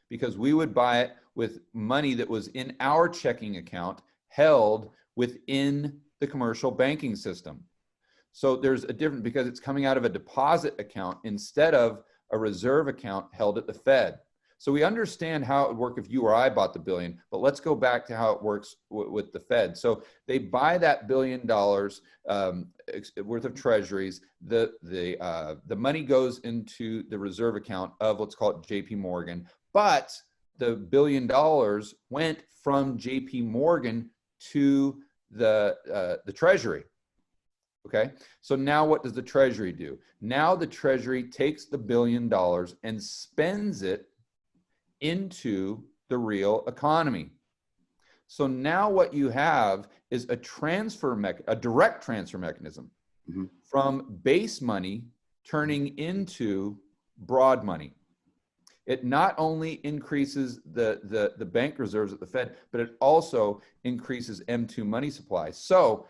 because we would buy it with money that was in our checking account held within the commercial banking system. So there's a difference, because it's coming out of a deposit account instead of a reserve account held at the Fed. So we understand how it would work if you or I bought the billion, but let's go back to how it works with the Fed. So they buy that $1 billion worth of treasuries. The money goes into the reserve account of, let's call it JP Morgan, but the $1 billion went from JP Morgan to the Treasury. Okay, so now what does the Treasury do? Now the Treasury takes the $1 billion and spends it into the real economy. So now what you have is a direct transfer mechanism from base money turning into broad money. It not only increases the bank reserves at the Fed, but it also increases M2 money supply. So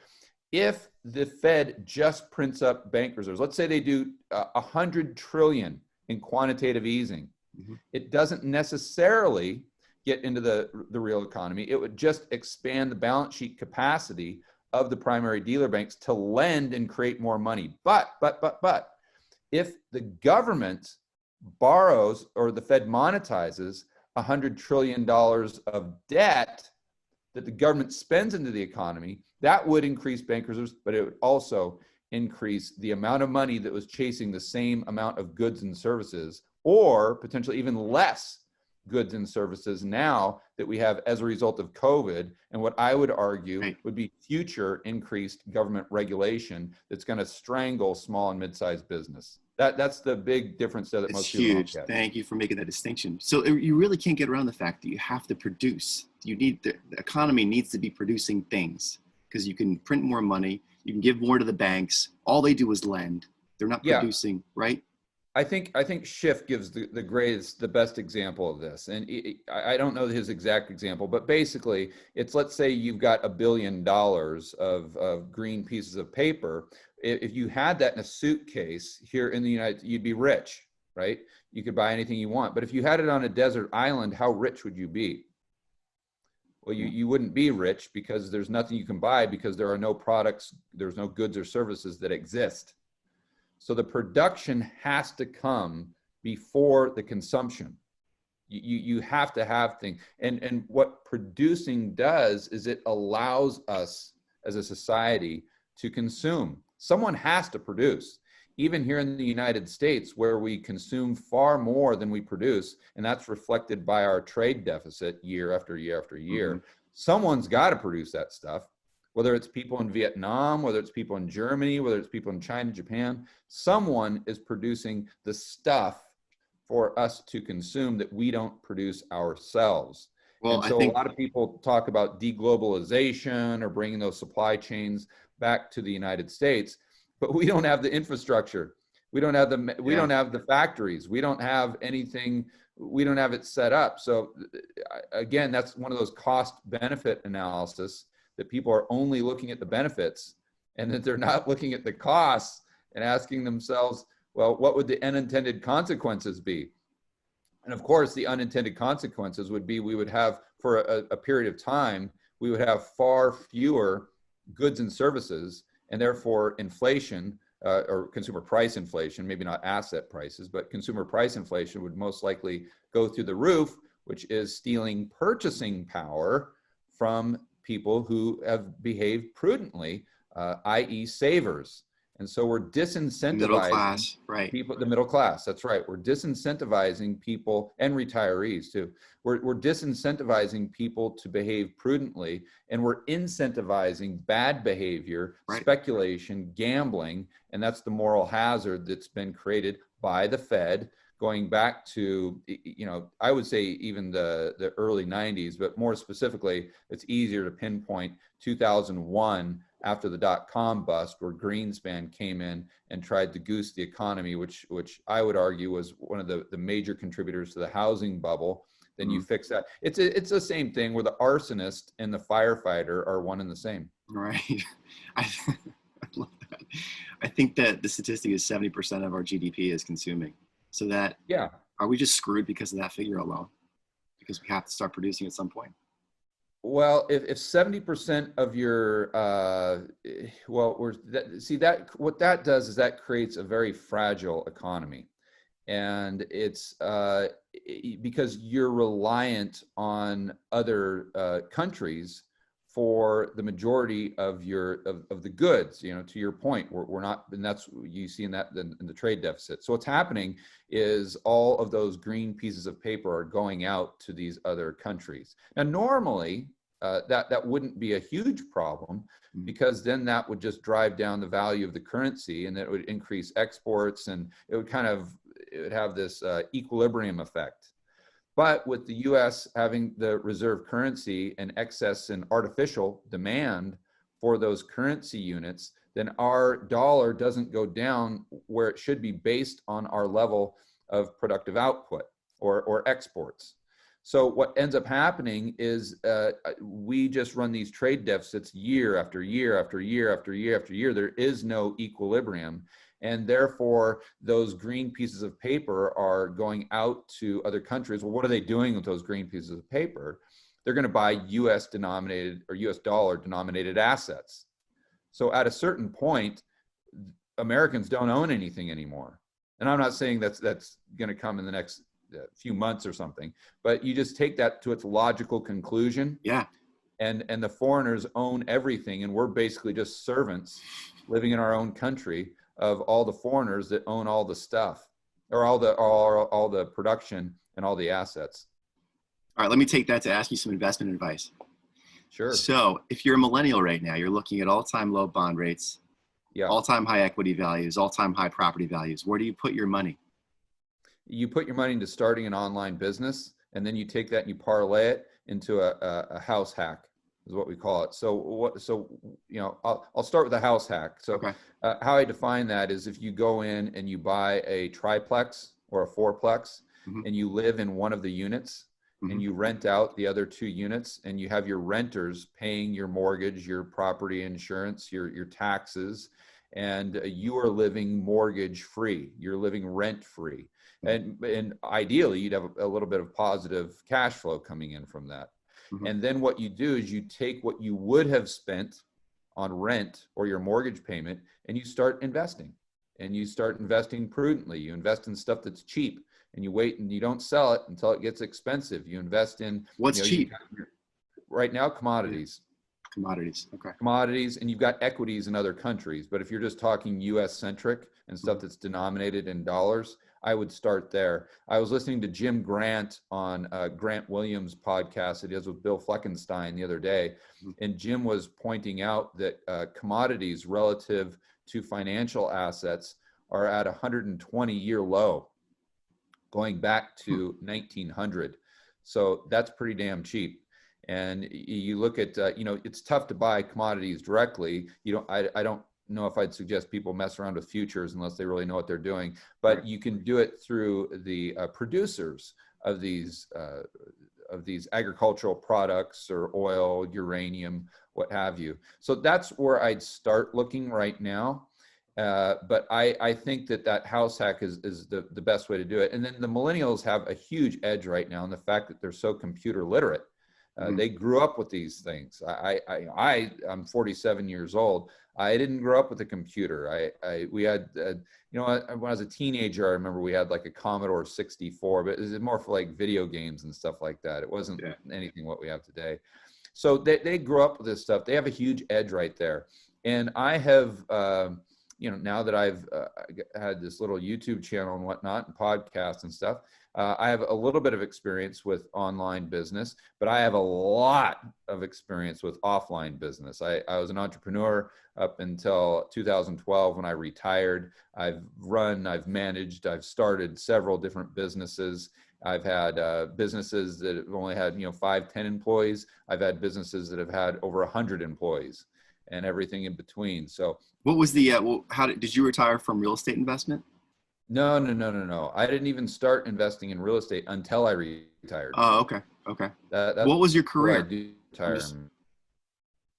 if the Fed just prints up bank reserves, let's say they do 100 trillion in quantitative easing, it doesn't necessarily get into the real economy. It would just expand the balance sheet capacity of the primary dealer banks to lend and create more money. But if the government borrows or the Fed monetizes $100 trillion of debt that the government spends into the economy, that would increase bank reserves, but it would also increase the amount of money that was chasing the same amount of goods and services, or potentially even less goods and services now that we have as a result of COVID, and what I would argue would be future increased government regulation that's going to strangle small and mid-sized business. That's the big difference that most people don't get. Thank you for making that distinction. So you really can't get around the fact that you have to produce. The economy needs to be producing things, because you can print more money, you can give more to the banks. All they do is lend. They're not producing, right? I think Schiff gives the best example of this, and I don't know his exact example, but basically it's, let's say you've got $1 billion of green pieces of paper. If you had that in a suitcase here in the United States, you'd be rich, right? You could buy anything you want. But if you had it on a desert island, how rich would you be? Well, you wouldn't be rich, because there's nothing you can buy, because there are no products, there's no goods or services that exist. So the production has to come before the consumption. You have to have things. And what producing does is it allows us as a society to consume. Someone has to produce. Even here in the United States, where we consume far more than we produce, and that's reflected by our trade deficit year after year after year, someone's got to produce that stuff. Whether it's people in Vietnam, whether it's people in Germany, whether it's people in China, Japan, someone is producing the stuff for us to consume that we don't produce ourselves. Well, and so a lot of people talk about deglobalization or bringing those supply chains back to the United States, but we don't have the infrastructure. We don't have don't have the factories. We don't have anything. We don't have it set up. So again, that's one of those cost benefit analysis, that people are only looking at the benefits and that they're not looking at the costs and asking themselves, well, what would the unintended consequences be? And of course, the unintended consequences would be, we would have, for a period of time, we would have far fewer goods and services, and therefore inflation, or consumer price inflation, maybe not asset prices, but consumer price inflation would most likely go through the roof, which is stealing purchasing power from people who have behaved prudently, i.e. savers. And so we're disincentivizing middle class, right? People, the middle class, that's right. We're disincentivizing people, and retirees too. We're disincentivizing people to behave prudently, and we're incentivizing bad behavior, speculation, gambling, and that's the moral hazard that's been created by the Fed, going back to, I would say even the early 90s, but more specifically, it's easier to pinpoint 2001, after the dot-com bust, where Greenspan came in and tried to goose the economy, which I would argue was one of the major contributors to the housing bubble. Then you fix that. It's the same thing where the arsonist and the firefighter are one and the same. Right. I love that. I think that the statistic is 70% of our GDP is consuming. So that, are we just screwed because of that figure alone? Because we have to start producing at some point? Well, if 70% of your, what that does is that creates a very fragile economy. And it's because you're reliant on other countries for the majority of your of the goods. To your point, we're not, and that's you see in that in the trade deficit. So what's happening is all of those green pieces of paper are going out to these other countries. Now, normally that wouldn't be a huge problem, because then that would just drive down the value of the currency, and that would increase exports, and it would have this equilibrium effect. But with the US having the reserve currency and excess and artificial demand for those currency units, then our dollar doesn't go down where it should be based on our level of productive output or exports. So what ends up happening is we just run these trade deficits year after year after year after year after year. There is no equilibrium. And therefore, those green pieces of paper are going out to other countries. Well, what are they doing with those green pieces of paper? They're going to buy US denominated or US dollar denominated assets. So at a certain point, Americans don't own anything anymore. And I'm not saying that's going to come in the next few months or something, but you just take that to its logical conclusion. Yeah. And the foreigners own everything, and we're basically just servants living in our own country of all the foreigners that own all the stuff, or all the production and all the assets. All right, let me take that to ask you some investment advice. Sure. So if you're a millennial right now, you're looking at all-time low bond rates, all-time high equity values, all-time high property values. Where do you put your money? You put your money into starting an online business, and then you take that and you parlay it into a house hack, is what we call it. So I'll start with a house hack. So okay. How I define that is, if you go in and you buy a triplex or a fourplex, and you live in one of the units, and you rent out the other 2 units, and you have your renters paying your mortgage, your property insurance, your taxes, and you are living mortgage free, you're living rent free. And ideally, you'd have a little bit of positive cash flow coming in from that. And then what you do is you take what you would have spent on rent or your mortgage payment, and you start investing. And you start investing prudently. You invest in stuff that's cheap, and you wait and you don't sell it until it gets expensive. You invest in what's cheap right now? Commodities. Commodities. Okay. Commodities, and you've got equities in other countries. But if you're just talking US centric and stuff that's denominated in dollars, I would start there. I was listening to Jim Grant on Grant Williams' podcast that he has with Bill Fleckenstein the other day. And Jim was pointing out that commodities relative to financial assets are at 120-year low, going back to 1900. So that's pretty damn cheap. And you look at, it's tough to buy commodities directly. I don't know if I'd suggest people mess around with futures unless they really know what they're doing, but you can do it through the producers of these agricultural products, or oil, uranium, what have you. So that's where I'd start looking right now. But I think that house hack is the best way to do it. And then the millennials have a huge edge right now in the fact that they're so computer literate. They grew up with these things. I'm 47 years old. I didn't grow up with a computer. We had, when I was a teenager, I remember we had like a Commodore 64, but it was more for like video games and stuff like that. It wasn't anything what we have today. So they grew up with this stuff. They have a huge edge right there. And I have, now that I've had this little YouTube channel and whatnot, and podcasts and stuff, I have a little bit of experience with online business, but I have a lot of experience with offline business. I was an entrepreneur up until 2012 when I retired. I've managed, I've started several different businesses. I've had businesses that have only had 5, 10 employees. I've had businesses that have had over 100 employees, and everything in between. So what was the did you retire from real estate investment? No. I didn't even start investing in real estate until I retired. Oh, okay. What was your career?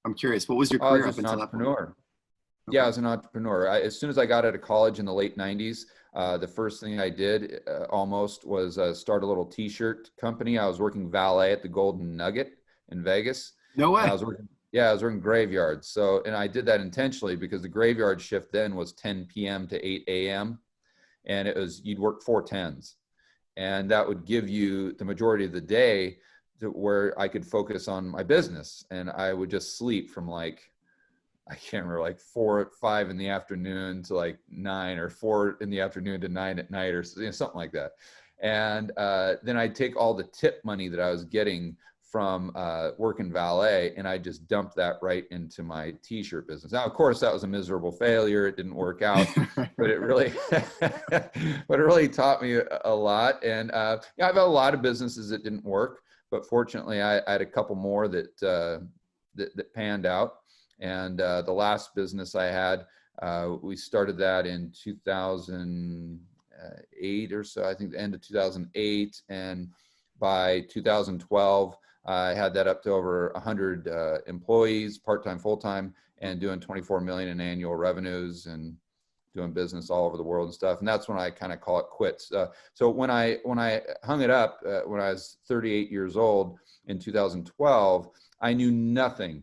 I'm curious. What was your career up until that point? Okay. Yeah, I was an entrepreneur. As soon as I got out of college in the late 90s, the first thing I did was start a little t-shirt company. I was working valet at the Golden Nugget in Vegas. No way. I was working graveyards. And I did that intentionally because the graveyard shift then was 10 p.m. to 8 a.m. and you'd work 4 10s, and that would give you the majority of the day to where I could focus on my business. And I would just sleep from like, I can't remember, like 4 or 5 in the afternoon to like 9, or 4 in the afternoon to 9 at night, or something like that. And then I'd take all the tip money that I was getting from working valet, and I just dumped that right into my t-shirt business. Now, of course, that was a miserable failure. It didn't work out, but it really, but it really taught me a lot. And yeah, I've had a lot of businesses that didn't work, but fortunately, I had a couple more that that panned out. And the last business I had, we started that in 2008 or so, I think the end of 2008. And by 2012, I had that up to over 100 employees, part-time, full-time, and doing 24 million in annual revenues and doing business all over the world and stuff. And that's when I kind of call it quits. So when I hung it up, when I was 38 years old in 2012, I knew nothing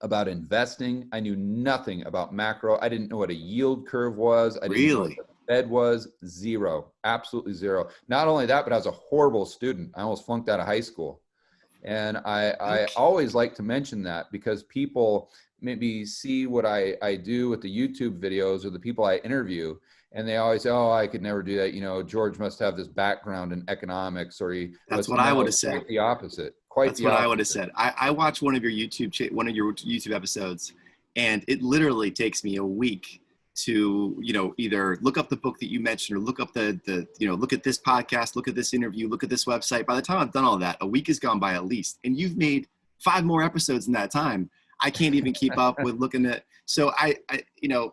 about investing. I knew nothing about macro. I didn't know what a yield curve was. I didn't know what the Fed was. Zero, absolutely zero. Not only that, but I was a horrible student. I almost flunked out of high school. And I always like to mention that, because people maybe see what I do with the YouTube videos or the people I interview, and they always say, oh, I could never do that. You know, George must have this background in economics, or he. That's what I would have said. Quite the opposite. That's what I would have said. I watched one of your YouTube episodes, and it literally takes me a week to, either look up the book that you mentioned, or look up look at this podcast, look at this interview, look at this website. By the time I've done all that, a week has gone by at least, and you've made 5 more episodes in that time. I can't even keep up with looking at. So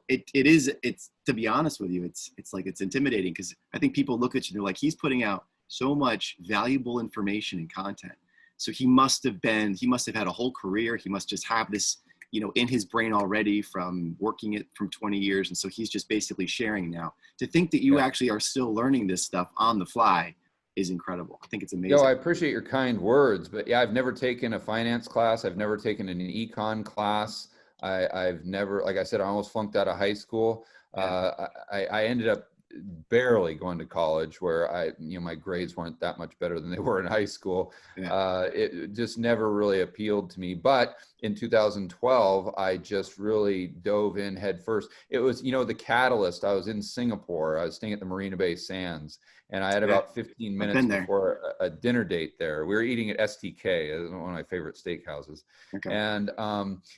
it's to be honest with you, it's like, it's intimidating, because I think people look at you, they're like, he's putting out so much valuable information and content. So he must have had a whole career. He must just have this, in his brain already from working it from 20 years. And so he's just basically sharing now. To think that you actually are still learning this stuff on the fly is incredible. I think it's amazing. Yo, I appreciate your kind words, but yeah, I've never taken a finance class. I've never taken an econ class. I've never, like I said, I almost flunked out of high school. I ended up barely going to college, where my grades weren't that much better than they were in high school. It just never really appealed to me. But in 2012, I just really dove in head first. It was, the catalyst. I was in Singapore. I was staying at the Marina Bay Sands, and I had about 15 minutes before a dinner date there. We were eating at STK, one of my favorite steakhouses. Okay. And,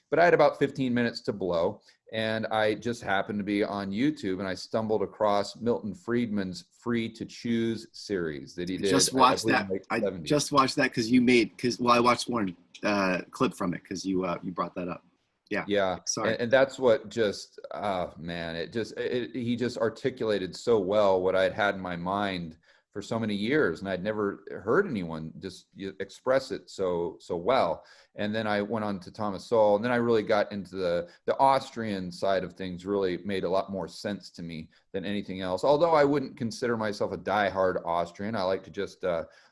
but I had about 15 minutes to blow. And I just happened to be on YouTube, and I stumbled across Milton Friedman's Free to Choose series that he did. Just watched that. I just watched that because I watched one clip from it because you brought that up. Yeah. Yeah. Sorry. And that's what just, man, he just articulated so well what I'd had in my mind for so many years, and I'd never heard anyone just express it so well. And then I went on to Thomas Sowell, and then I really got into the Austrian side of things. Really made a lot more sense to me than anything else. Although I wouldn't consider myself a diehard Austrian, I like to just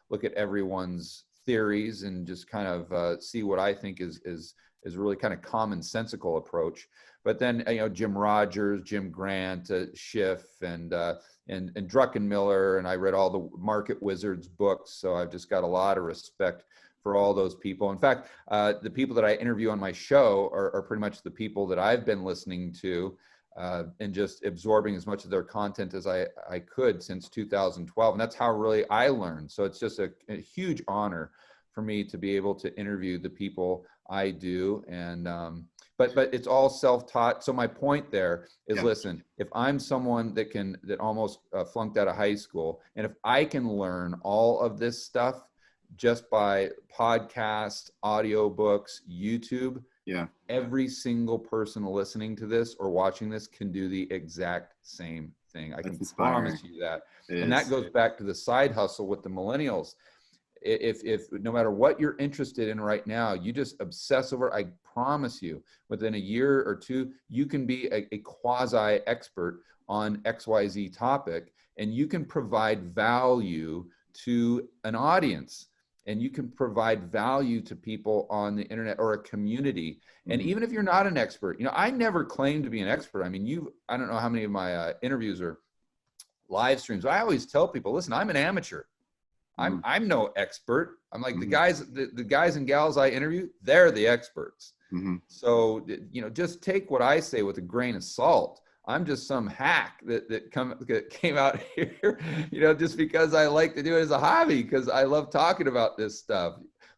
look at everyone's theories and just kind of see what I think is really kind of commonsensical approach. But then Jim Rogers, Jim Grant, Schiff, and Druckenmiller, and I read all the Market Wizards books, so I've just got a lot of respect for all those people. In fact, the people that I interview on my show are pretty much the people that I've been listening to and just absorbing as much of their content as I could since 2012, and that's how really I learned. So it's just a huge honor for me to be able to interview the people I do, and but it's all self-taught. So my point there is, listen, if I'm someone that almost flunked out of high school, and if I can learn all of this stuff just by podcasts, audiobooks, YouTube, every single person listening to this or watching this can do the exact same thing. I can promise you that. And that goes back to the side hustle with the millennials. If no matter what you're interested in right now, you just obsess over, I promise you, within a year or two, you can be a quasi expert on XYZ topic, and you can provide value to an audience, and you can provide value to people on the internet or a community. And even if you're not an expert, I never claim to be an expert. I mean, I don't know how many of my interviews are live streams. I always tell people, listen, I'm an amateur. I'm no expert. I'm like the guys and gals I interview, they're the experts. So, you know, just take what I say with a grain of salt. I'm just some hack that came out here, you know, just because I like to do it as a hobby, because I love talking about this stuff.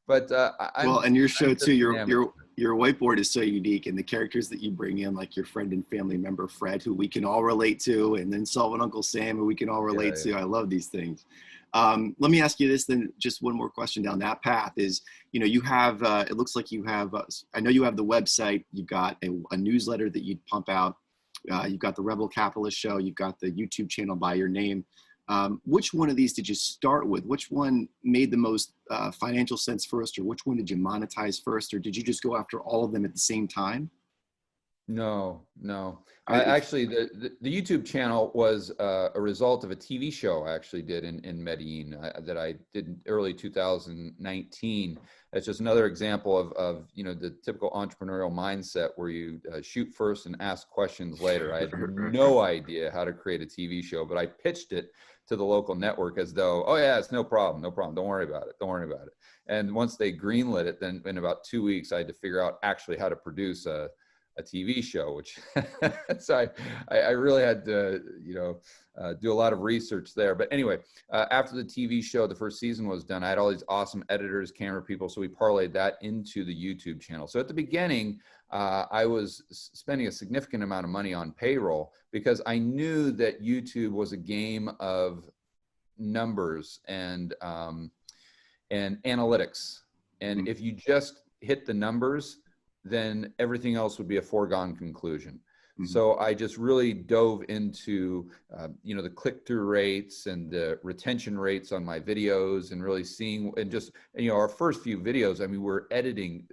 But and your show too, your whiteboard is so unique, and the characters that you bring in, like your friend and family member Fred, who we can all relate to, and then Solve and Uncle Sam, who we can all relate to. I love these things. Let me ask you this then, just one more question down that path is, you know, you have, it looks like you have, I know you have the website, you've got a newsletter that you pump out, you've got the Rebel Capitalist show, you've got the YouTube channel by your name. Which one of these did you start with? Which one made the most financial sense first, or which one did you monetize first, or did you just go after all of them at the same time? No. Actually, the YouTube channel was a result of a TV show I actually did in Medellin that I did in early 2019. It's just another example of you know, the typical entrepreneurial mindset where you shoot first and ask questions later. I had no idea how to create a TV show, but I pitched it to the local network as though, oh yeah, it's no problem. Don't worry about it. And once they greenlit it, then in about 2 weeks, I had to figure out actually how to produce a TV show, which so I really had to, you know, do a lot of research there. But anyway, after the TV show, the first season was done, I had all these awesome editors, camera people. So we parlayed that into the YouTube channel. So at the beginning, I was spending a significant amount of money on payroll because I knew that YouTube was a game of numbers and analytics. And if you just hit the numbers, then everything else would be a foregone conclusion. So I just really dove into, you know, the click-through rates and the retention rates on my videos, and really seeing, and just, you know, our first few videos, I mean, we're editing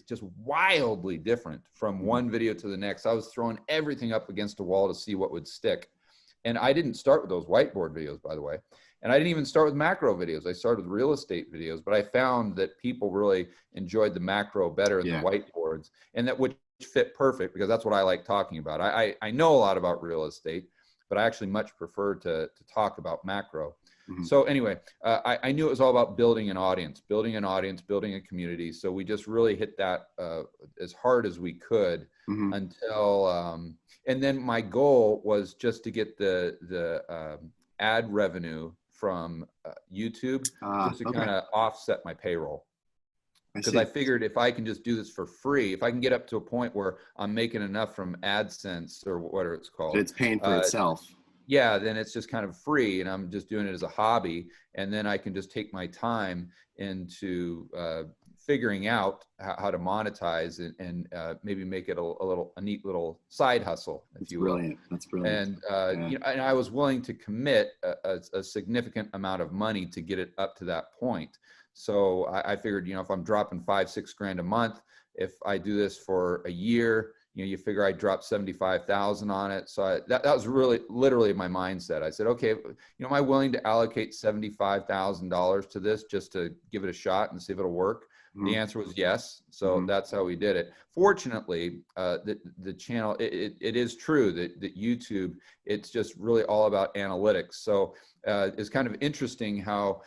just wildly different from one video to the next. I was throwing everything up against a wall to see what would stick. And I didn't start with those whiteboard videos, by the way. And I didn't even start with macro videos. I started with real estate videos, but I found that people really enjoyed the macro better than the whiteboards, and that which fit perfect, because that's what I like talking about. I know a lot about real estate, but I actually much prefer to talk about macro. So anyway, I knew it was all about building an audience, building a community. So we just really hit that as hard as we could until, and then my goal was just to get the ad revenue from YouTube just to kind of offset my payroll. Because I figured if I can just do this for free, if I can get up to a point where I'm making enough from AdSense or whatever it's called. It's paying for itself. Yeah, then it's just kind of free, and I'm just doing it as a hobby. And then I can just take my time into figuring out how to monetize and maybe make it a neat little side hustle, if you will. Brilliant. That's brilliant. And, you know, and I was willing to commit a significant amount of money to get it up to that point. So I figured, you know, if I'm dropping $5-6 grand a month, if I do this for a year, you know, you figure I dropped 75,000 on it. So that was really literally my mindset. I said, okay, you know, am I willing to allocate $75,000 to this just to give it a shot and see if it'll work? The answer was yes. So that's how we did it. Fortunately, the channel, it is true that YouTube, it's just really all about analytics. So it's kind of interesting how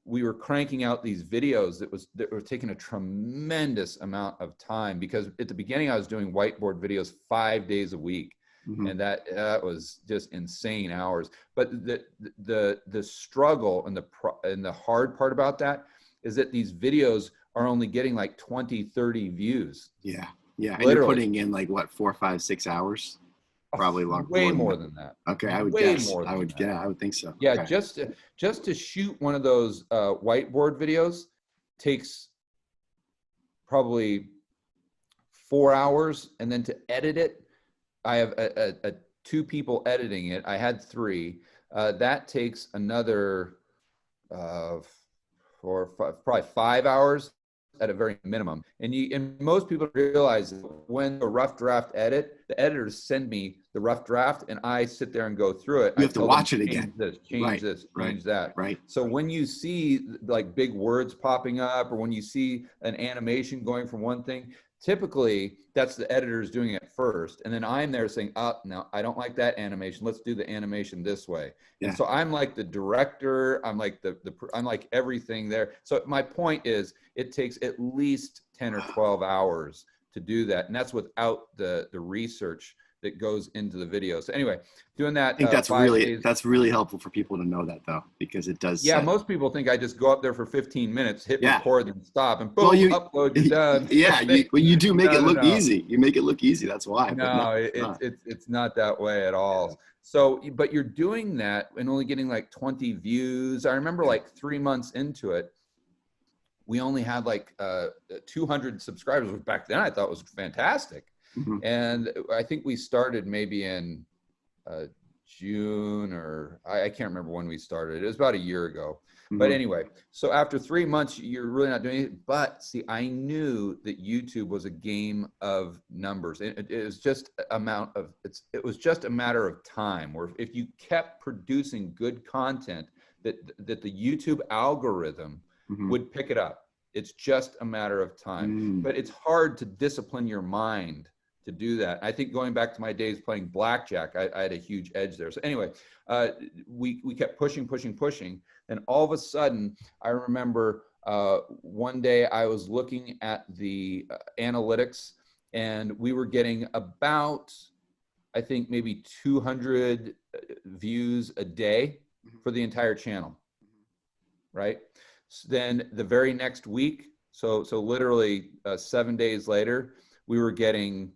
we were cranking out these videos that were taking a tremendous amount of time, because at the beginning I was doing whiteboard videos 5 days a week. And that was just insane hours. But the struggle and the hard part about that is that these videos are only getting like 20-30 views. Yeah. And you're putting in like what, 4, 5, 6 hours? Probably long. Way more than that. Okay, I would guess. I would think so. Yeah, okay. just to shoot one of those whiteboard videos takes probably 4 hours, and then to edit it, I have a 2 people editing it. I had 3. That takes another 4 or 5, probably 5 hours at a very minimum. And most people realize when a rough draft edit, the editors send me the rough draft, and I sit there and go through it. You have to watch it again. Change this, change that. Right. So when you see like big words popping up, or when you see an animation going from one thing, typically that's the editors doing it first, and then I'm there saying, oh, no, I don't like that animation, let's do the animation this way. Yeah. And so I'm like the director, I'm like I'm like everything there. So my point is, it takes at least 10 or 12 hours to do that, and that's without the research that goes into the video. So anyway, doing that. I think that's really helpful for people to know that, though, because it does. Yeah, most people think I just go up there for 15 minutes, hit record, and stop, and boom, well, upload, you're done. Yeah, you do make it look easy. You make it look easy. That's why. No, it's not that way at all. Yeah. So, but you're doing that and only getting like 20 views. I remember like 3 months into it, we only had like 200 subscribers, which back then I thought was fantastic. Mm-hmm. And I think we started maybe in June, or I can't remember when we started. It was about a year ago. Mm-hmm. But anyway, so after 3 months, you're really not doing it. But see, I knew that YouTube was a game of numbers. It was just it was just a matter of time, where if you kept producing good content, that the YouTube algorithm mm-hmm. would pick it up. It's just a matter of time. But it's hard to discipline your mind to do that. I think going back to my days playing blackjack, I had a huge edge there. So anyway, we kept pushing. And all of a sudden, I remember one day I was looking at the analytics, and we were getting about, I think maybe 200 views a day for the entire channel, right? So then the very next week, so literally 7 days later, we were getting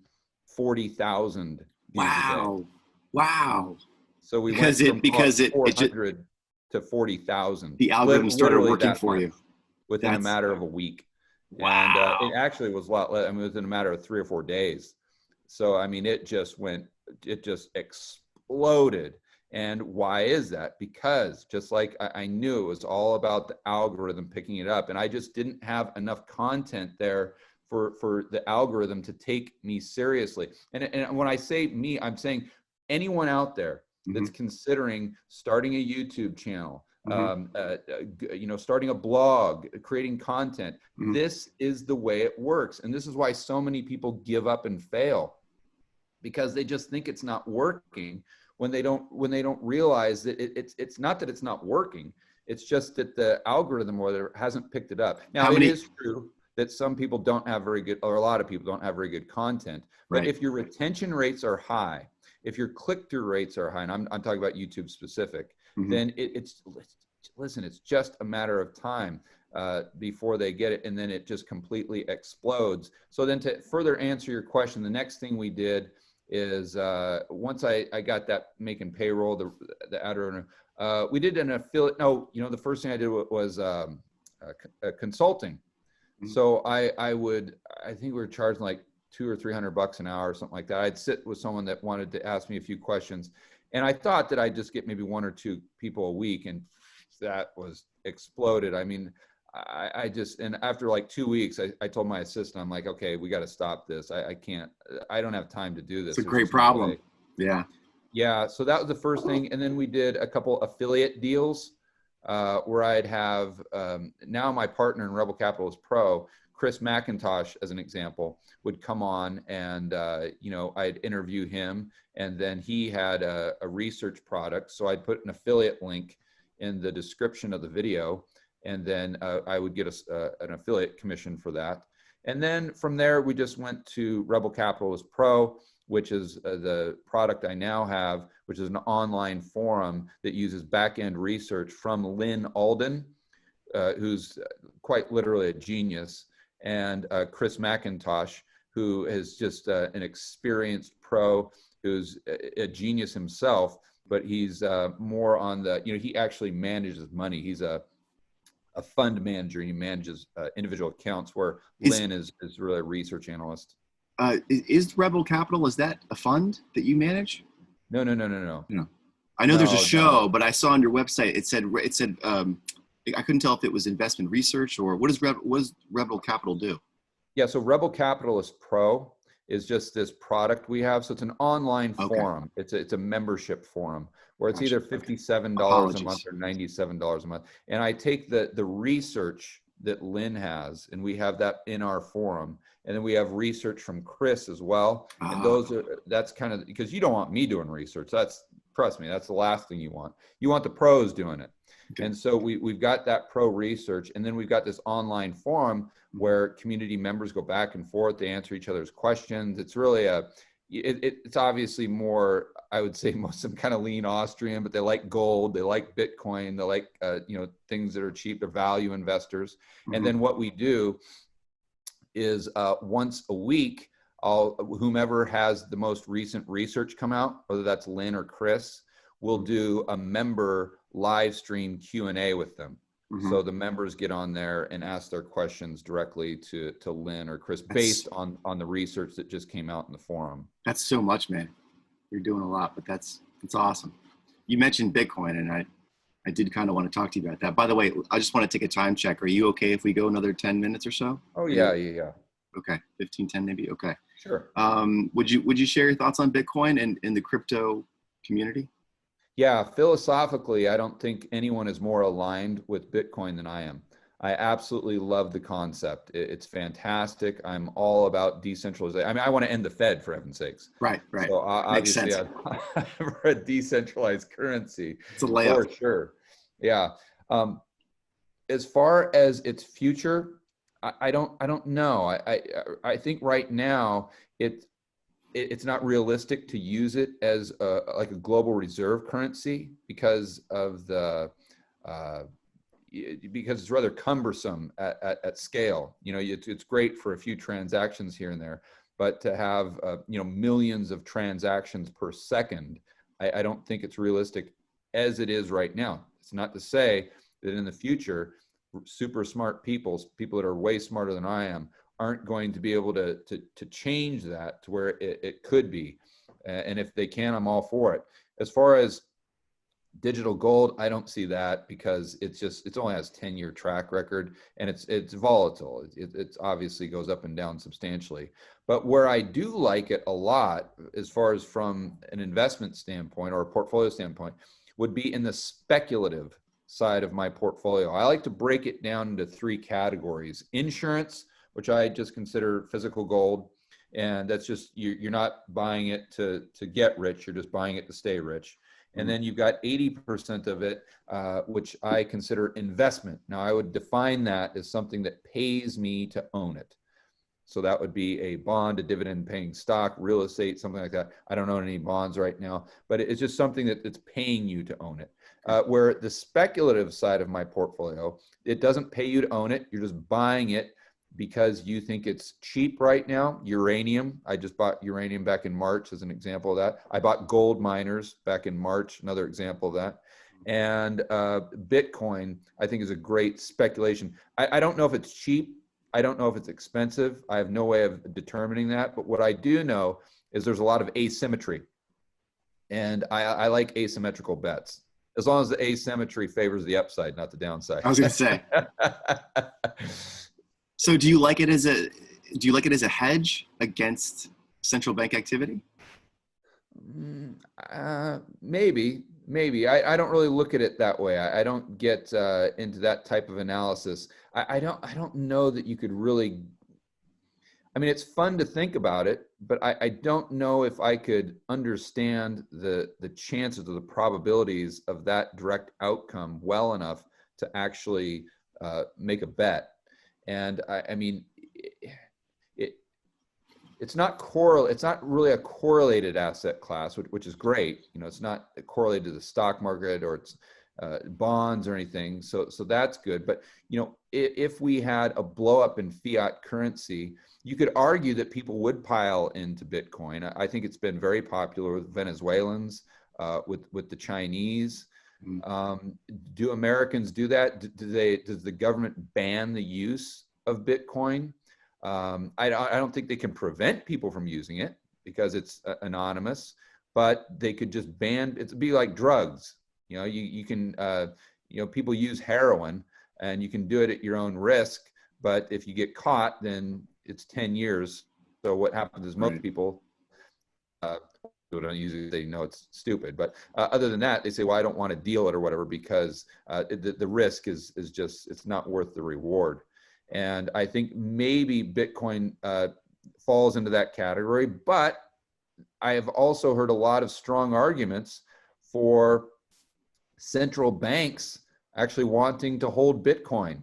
40,000 views a day. Wow. So we went from 400 to 40,000. The algorithm started working for you within a matter of a week. Wow. And it actually was a lot less. I mean, within a matter of 3 or 4 days. So, I mean, it just exploded. And why is that? Because just like I knew it was all about the algorithm picking it up, and I just didn't have enough content there for the algorithm to take me seriously. And when I say me, I'm saying anyone out there that's mm-hmm. considering starting a YouTube channel, mm-hmm. Starting a blog, creating content. Mm-hmm. This is the way it works. And this is why so many people give up and fail, because they just think it's not working when they don't realize that it's not that it's not working. It's just that the algorithm or whatever hasn't picked it up. Now, it is true that some people don't have very good, or a lot of people don't have very good content. But right. If your retention rates are high, if your click-through rates are high, and I'm talking about YouTube specific, mm-hmm. then it's just a matter of time before they get it, and then it just completely explodes. So then, to further answer your question, the next thing we did is once I got that making payroll, the ad owner, we did an affiliate. No, the first thing I did was consulting. Mm-hmm. So I think we were charging like $200 or $300 an hour or something like that. I'd sit with someone that wanted to ask me a few questions, and I thought that I'd just get maybe 1 or 2 people a week, and that was exploded. I mean, and after like 2 weeks, I told my assistant, I'm like, okay, we got to stop this. I can't, I don't have time to do this. It's a great problem. Yeah. Yeah. So that was the first thing. And then we did a couple affiliate deals where I'd have, now my partner in Rebel Capitalist Pro, Chris McIntosh, as an example, would come on, and, I'd interview him, and then he had a research product. So I'd put an affiliate link in the description of the video, and then I would get an affiliate commission for that. And then from there, we just went to Rebel Capitalist Pro, which is the product I now have, which is an online forum that uses back-end research from Lynn Alden, who's quite literally a genius, and Chris McIntosh, who is just an experienced pro, who's a genius himself, but he's more on the, he actually manages money. He's a fund manager. He manages individual accounts, where Lynn is really a research analyst. Is Rebel Capital, is that a fund that you manage? No. I know there's a show, but I saw on your website, it said I couldn't tell if it was investment research, or what does Rebel Capital do? Yeah, so Rebel Capitalist Pro is just this product we have. So it's an online Okay. forum. It's a membership forum where it's Gotcha. either Okay. $57 a month Apologies. or $97 a month. And I take the research that Lynn has, and we have that in our forum. And then we have research from Chris as well. And that's kind of, because you don't want me doing research. Trust me, that's the last thing you want. You want the pros doing it. Okay. And so we've got that pro research, and then we've got this online forum where community members go back and forth. They answer each other's questions. It's really it's obviously more, I would say, some kind of lean Austrian, but they like gold, they like Bitcoin, they like things that are cheap. They're value investors. And then what we do is once a week, whomever has the most recent research come out, whether that's Lynn or Chris, will do a member live stream Q&A with them. So the members get on there and ask their questions directly to Lynn or Chris based on the research that just came out in the forum. That's so much, man. You're doing a lot, but that's awesome. You mentioned Bitcoin, and I did kind of want to talk to you about that. By the way, I just want to take a time check. Are you okay if we go another 10 minutes or so? Oh, yeah. Okay, 15, 10 maybe? Okay. Sure. Would you share your thoughts on Bitcoin and in the crypto community? Yeah, philosophically, I don't think anyone is more aligned with Bitcoin than I am. I absolutely love the concept. It's fantastic. I'm all about decentralization. I mean, I want to end the Fed, for heaven's sakes. Right. So obviously, for a decentralized currency, it's a layup. For sure. Yeah. As far as its future, I don't know. I think right now it's not realistic to use it as like a global reserve currency because of because it's rather cumbersome at scale. It's great for a few transactions here and there, but to have millions of transactions per second, I don't think it's realistic as it is right now. It's not to say that in the future, super smart people that are way smarter than I am, aren't going to be able to change that to where it could be. And if they can, I'm all for it. As far as digital gold, I don't see that because it only has 10-year track record, and it's volatile. It obviously goes up and down substantially. But where I do like it a lot, as far as from an investment standpoint or a portfolio standpoint, would be in the speculative side of my portfolio. I like to break it down into 3 categories: insurance, which I just consider physical gold. And that's just, you're not buying it to get rich, you're just buying it to stay rich. And then you've got 80% of it, which I consider investment. Now, I would define that as something that pays me to own it. So that would be a bond, a dividend paying stock, real estate, something like that. I don't own any bonds right now, but it's just something it's paying you to own it. Where the speculative side of my portfolio, it doesn't pay you to own it. You're just buying it because you think it's cheap right now. Uranium, I just bought uranium back in March as an example of that. I bought gold miners back in March, another example of that. And Bitcoin, I think, is a great speculation. I don't know if it's cheap. I don't know if it's expensive. I have no way of determining that. But what I do know is there's a lot of asymmetry. And I like asymmetrical bets, as long as the asymmetry favors the upside, not the downside. I was going to say. So do you like it as a hedge against central bank activity? Maybe. I don't really look at it that way. I don't get into that type of analysis. I don't know that you could really. I mean, it's fun to think about it, but I don't know if I could understand the chances or the probabilities of that direct outcome well enough to actually make a bet. And I mean, it's not really a correlated asset class, which is great. It's not correlated to the stock market or it's bonds or anything. So that's good. But if we had a blow up in fiat currency, you could argue that people would pile into Bitcoin. I think it's been very popular with Venezuelans, with the Chinese. Do Americans do that? Does the government ban the use of Bitcoin? I don't think they can prevent people from using it because it's anonymous, but they could just ban. It'd be like drugs. You can people use heroin, and you can do it at your own risk. But if you get caught, then it's 10 years So what happens is most Right. people who don't usually say no, it's stupid. But other than that, they say, well, I don't want to deal it or whatever because the risk is just, it's not worth the reward. And I think maybe Bitcoin falls into that category, but I have also heard a lot of strong arguments for central banks actually wanting to hold Bitcoin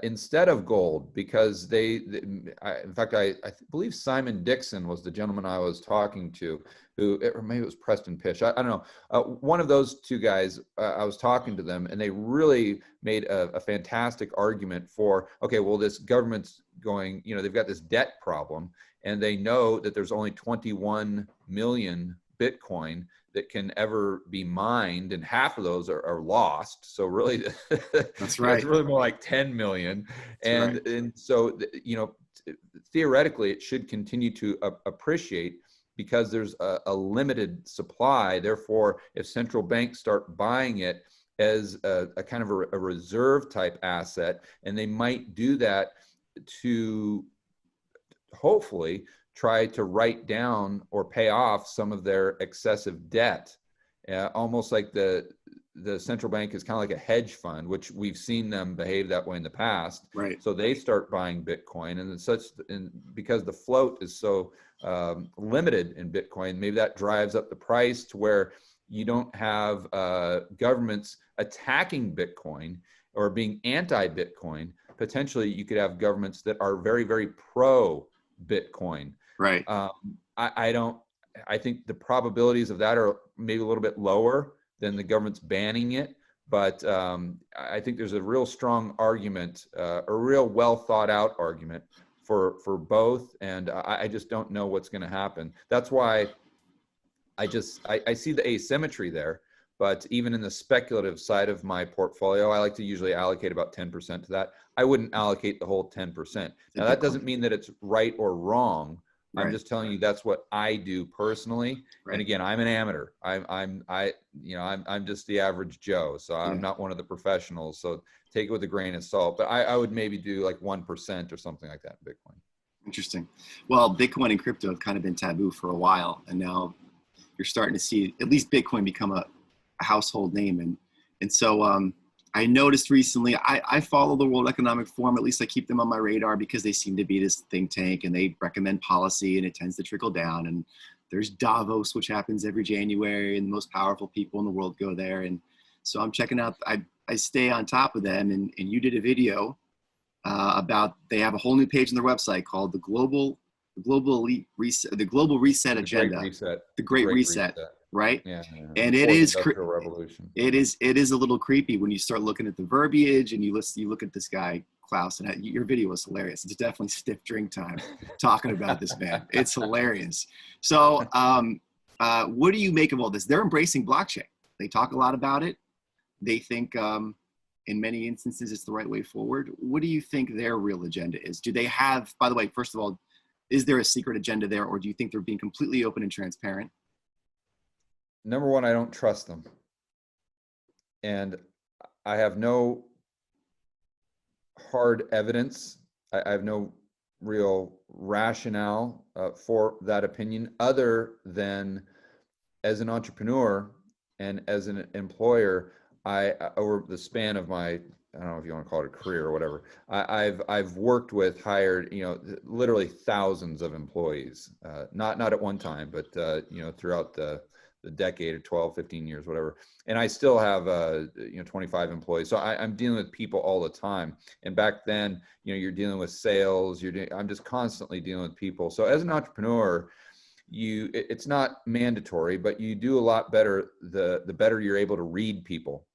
instead of gold, because in fact, I believe Simon Dixon was the gentleman I was talking to, or maybe it was Preston Pitch. I don't know. One of those two guys, I was talking to them, and they really made a fantastic argument for, okay, well, this government's going, they've got this debt problem, and they know that there's only 21 million Bitcoin that can ever be mined, and half of those are lost. So really, That's right. it's really more like 10 million. That's right. And so, theoretically, it should continue to appreciate because there's a limited supply. Therefore, if central banks start buying it as a kind of a reserve type asset, and they might do that to hopefully try to write down or pay off some of their excessive debt, almost like the central bank is kind of like a hedge fund, which we've seen them behave that way in the past. Right. So they start buying Bitcoin, and because the float is so limited in Bitcoin, maybe that drives up the price to where you don't have governments attacking Bitcoin or being anti-Bitcoin. Potentially, you could have governments that are very, very pro Bitcoin. Right. I think the probabilities of that are maybe a little bit lower than the government's banning it. But I think there's a real strong argument, a real well thought out argument for both. And I just don't know what's going to happen. That's why I see the asymmetry there. But even in the speculative side of my portfolio, I like to usually allocate about 10% to that. I wouldn't allocate the whole 10%. Now, that doesn't mean that it's right or wrong. Right. I'm just telling you that's what I do personally. Right. And again, I'm an amateur. I'm just the average Joe. So I'm not one of the professionals. So take it with a grain of salt. But I would maybe do like 1% or something like that in Bitcoin. Interesting. Well, Bitcoin and crypto have kind of been taboo for a while, and now you're starting to see at least Bitcoin become a household name. And so I noticed recently, I follow the World Economic Forum, at least I keep them on my radar because they seem to be this think tank and they recommend policy and it tends to trickle down. And there's Davos, which happens every January, and the most powerful people in the world go there. And so I'm checking out, I stay on top of them. And you did a video about, they have a whole new page on their website called the Global Reset Agenda. The Great Reset. Right. Yeah. And it is revolution. It is a little creepy when you start looking at the verbiage and you look at this guy Klaus, and your video was hilarious. It's definitely stiff drink time talking about this man. It's hilarious. So what do you make of all this? They're embracing blockchain. They talk a lot about it. They think in many instances it's the right way forward. What do you think their real agenda is? Do they have, by the way, first of all, is there a secret agenda there, or do you think they're being completely open and transparent? Number one, I don't trust them. And I have no hard evidence. I have no real rationale for that opinion, other than as an entrepreneur and as an employer, over the span of my, I don't know if you want to call it a career or whatever, I've worked with, hired, literally thousands of employees, not at one time, but throughout the decade or 12, 15 years, whatever. And I still have 25 employees. So I'm dealing with people all the time. And back then, you're dealing with sales, I'm just constantly dealing with people. So as an entrepreneur, it's not mandatory, but you do a lot better the better you're able to read people.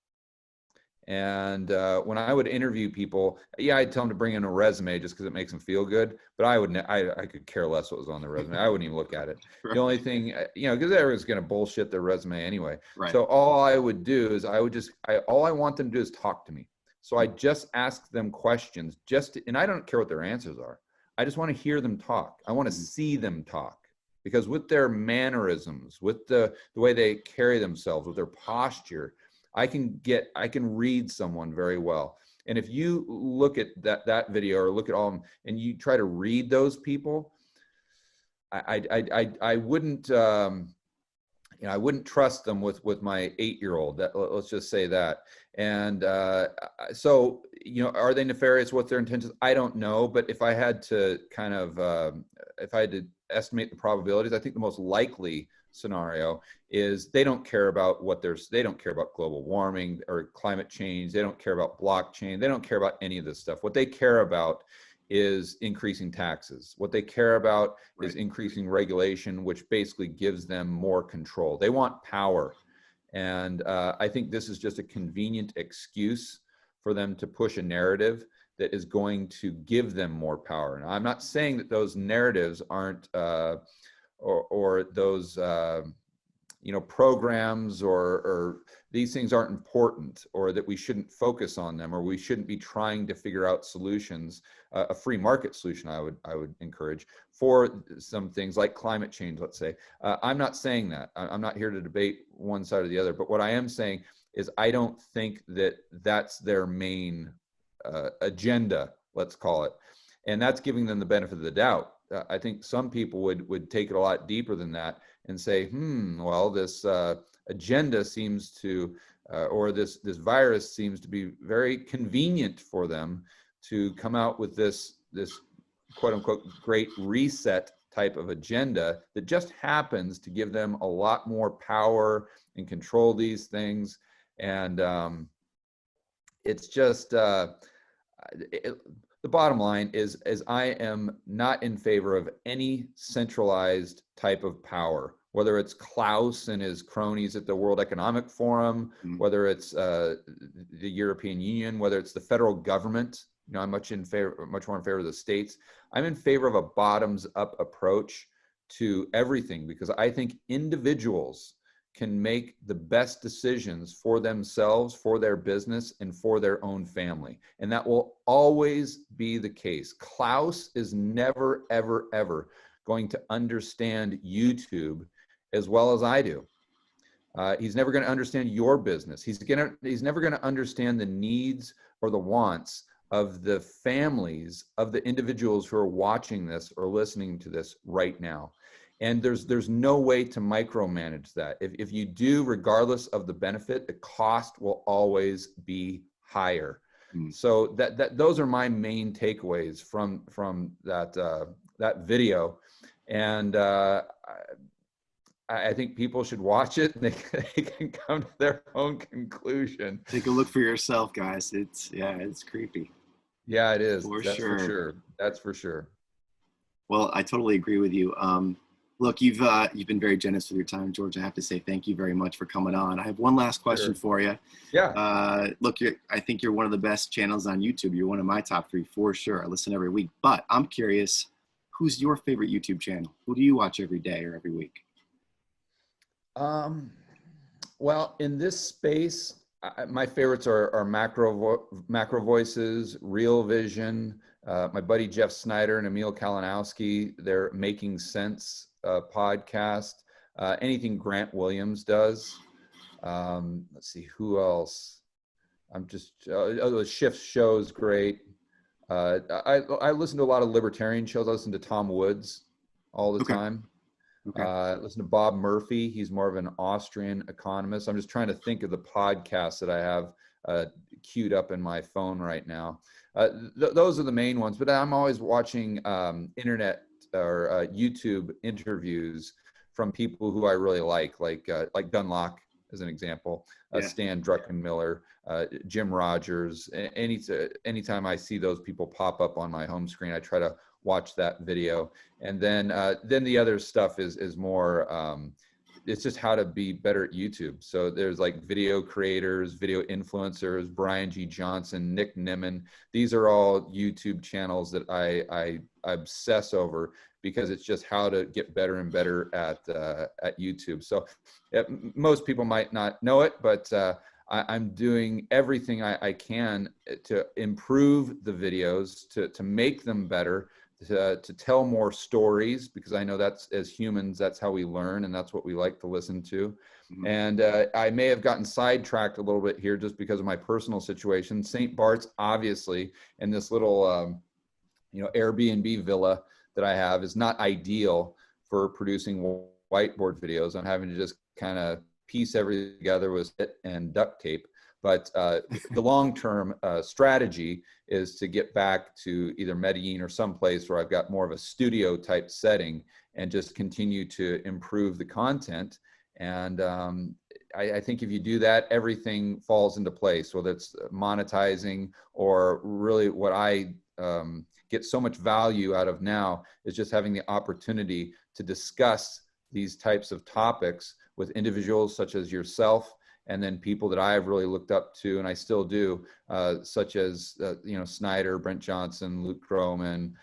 And when I would interview people, I'd tell them to bring in a resume just because it makes them feel good. But I could care less what was on the resume. I wouldn't even look at it. Right. The only thing, because everyone's going to bullshit their resume anyway. Right. So all I would do is all I want them to do is talk to me. So I just ask them questions, and I don't care what their answers are. I just want to hear them talk. I want to see them talk, because with their mannerisms, with the way they carry themselves, with their posture, I can read someone very well. And if you look at that video or look at all of them and you try to read those people, I wouldn't, I wouldn't trust them with my 8-year-old. Let's just say that. And so, are they nefarious? What's their intentions? I don't know. But if I had to kind of, if I had to estimate the probabilities, I think the most likely scenario is they don't care about they don't care about global warming or climate change. They don't care about blockchain. They don't care about any of this stuff. What they care about is increasing taxes. What they care about is increasing regulation, which basically gives them more control. They want power. And I think this is just a convenient excuse for them to push a narrative that is going to give them more power. And I'm not saying that those narratives aren't, or those, programs or these things aren't important, or that we shouldn't focus on them, or we shouldn't be trying to figure out solutions, a free market solution I would encourage for some things like climate change, let's say. I'm not saying that. I'm not here to debate one side or the other, but what I am saying is I don't think that that's their main agenda, let's call it. And that's giving them the benefit of the doubt. I think some people would take it a lot deeper than that and say, well, this agenda seems to, or this virus seems to be very convenient for them to come out with this quote unquote great reset type of agenda that just happens to give them a lot more power and control these things. And it's just, the bottom line is I am not in favor of any centralized type of power, whether it's Klaus and his cronies at the World Economic Forum, whether it's the European Union, whether it's the federal government. I'm much more in favor of the states. I'm in favor of a bottoms-up approach to everything, because I think individuals can make the best decisions for themselves, for their business, and for their own family. And that will always be the case. Klaus is never, ever, ever going to understand YouTube as well as I do. He's never going to understand your business. He's never going to understand the needs or the wants of the families of the individuals who are watching this or listening to this right now. And there's no way to micromanage that. If you do, regardless of the benefit, the cost will always be higher. So those are my main takeaways from that video. And I think people should watch it and they can come to their own conclusion. Take a look for yourself, guys. It's creepy. Yeah, it is. That's for sure. That's for sure. Well, I totally agree with you. Look, you've been very generous with your time, George. I have to say thank you very much for coming on. I have one last question for you. Yeah. Look, I think you're one of the best channels on YouTube. You're one of my top 3 for sure. I listen every week. But I'm curious, who's your favorite YouTube channel? Who do you watch every day or every week? Well, in this space, my favorites are Macro Voices, Real Vision, my buddy Jeff Snyder and Emil Kalinowski. They're Making Sense podcast. Anything Grant Williams does. Let's see, who else? I'm just, the Shift show is great. I listen to a lot of libertarian shows. I listen to Tom Woods all the time. Okay. Listen to Bob Murphy. He's more of an Austrian economist. I'm just trying to think of the podcasts that I have queued up in my phone right now. Those are the main ones, but I'm always watching internet or YouTube interviews from people who I really like Dunlop as an example, Stan Druckenmiller, Jim Rogers. Anytime I see those people pop up on my home screen, I try to watch that video. And then the other stuff is more, it's just how to be better at YouTube. So there's like video creators, video influencers, Brian G. Johnson, Nick Nimmin. These are all YouTube channels that I obsess over, because it's just how to get better and better at YouTube. So most people might not know it, but I'm doing everything I can to improve the videos, to make them better, to tell more stories, because I know that's, as humans, that's how we learn, and that's what we like to listen to. And I may have gotten sidetracked a little bit here just because of my personal situation. St. Bart's, obviously, and this little Airbnb villa that I have is not ideal for producing whiteboard videos. I'm having to just kind of piece everything together with it and duct tape. But the long-term strategy is to get back to either Medellin or someplace where I've got more of a studio type setting and just continue to improve the content. And I think if you do that, everything falls into place, whether it's monetizing or really what I get so much value out of now is just having the opportunity to discuss these types of topics with individuals such as yourself, and then people that I've really looked up to, and I still do, such as Snyder, Brent Johnson, Luke Groman,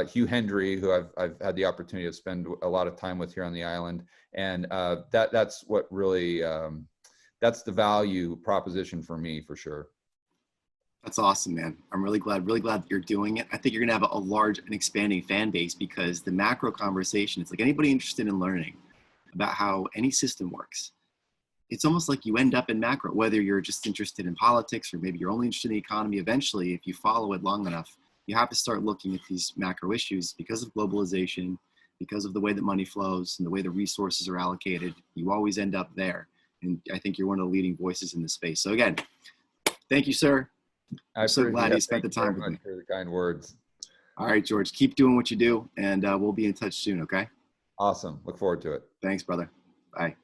Hugh Hendry, who I've had the opportunity to spend a lot of time with here on the island, and that's what really that's the value proposition for me, for sure. That's awesome, man. I'm really glad that you're doing it. I think you're gonna have a large and expanding fan base, because the macro conversation, it's like anybody interested in learning about how any system works, it's almost like you end up in macro, whether you're just interested in politics or maybe you're only interested in the economy. Eventually, if you follow it long enough, you have to start looking at these macro issues because of globalization, because of the way that money flows and the way the resources are allocated. You always end up there. And I think you're one of the leading voices in this space. So again, thank you, sir. I'm so glad you spent the time with me. For the kind words. All right, George, keep doing what you do, and we'll be in touch soon, okay? Awesome. Look forward to it. Thanks, brother. Bye.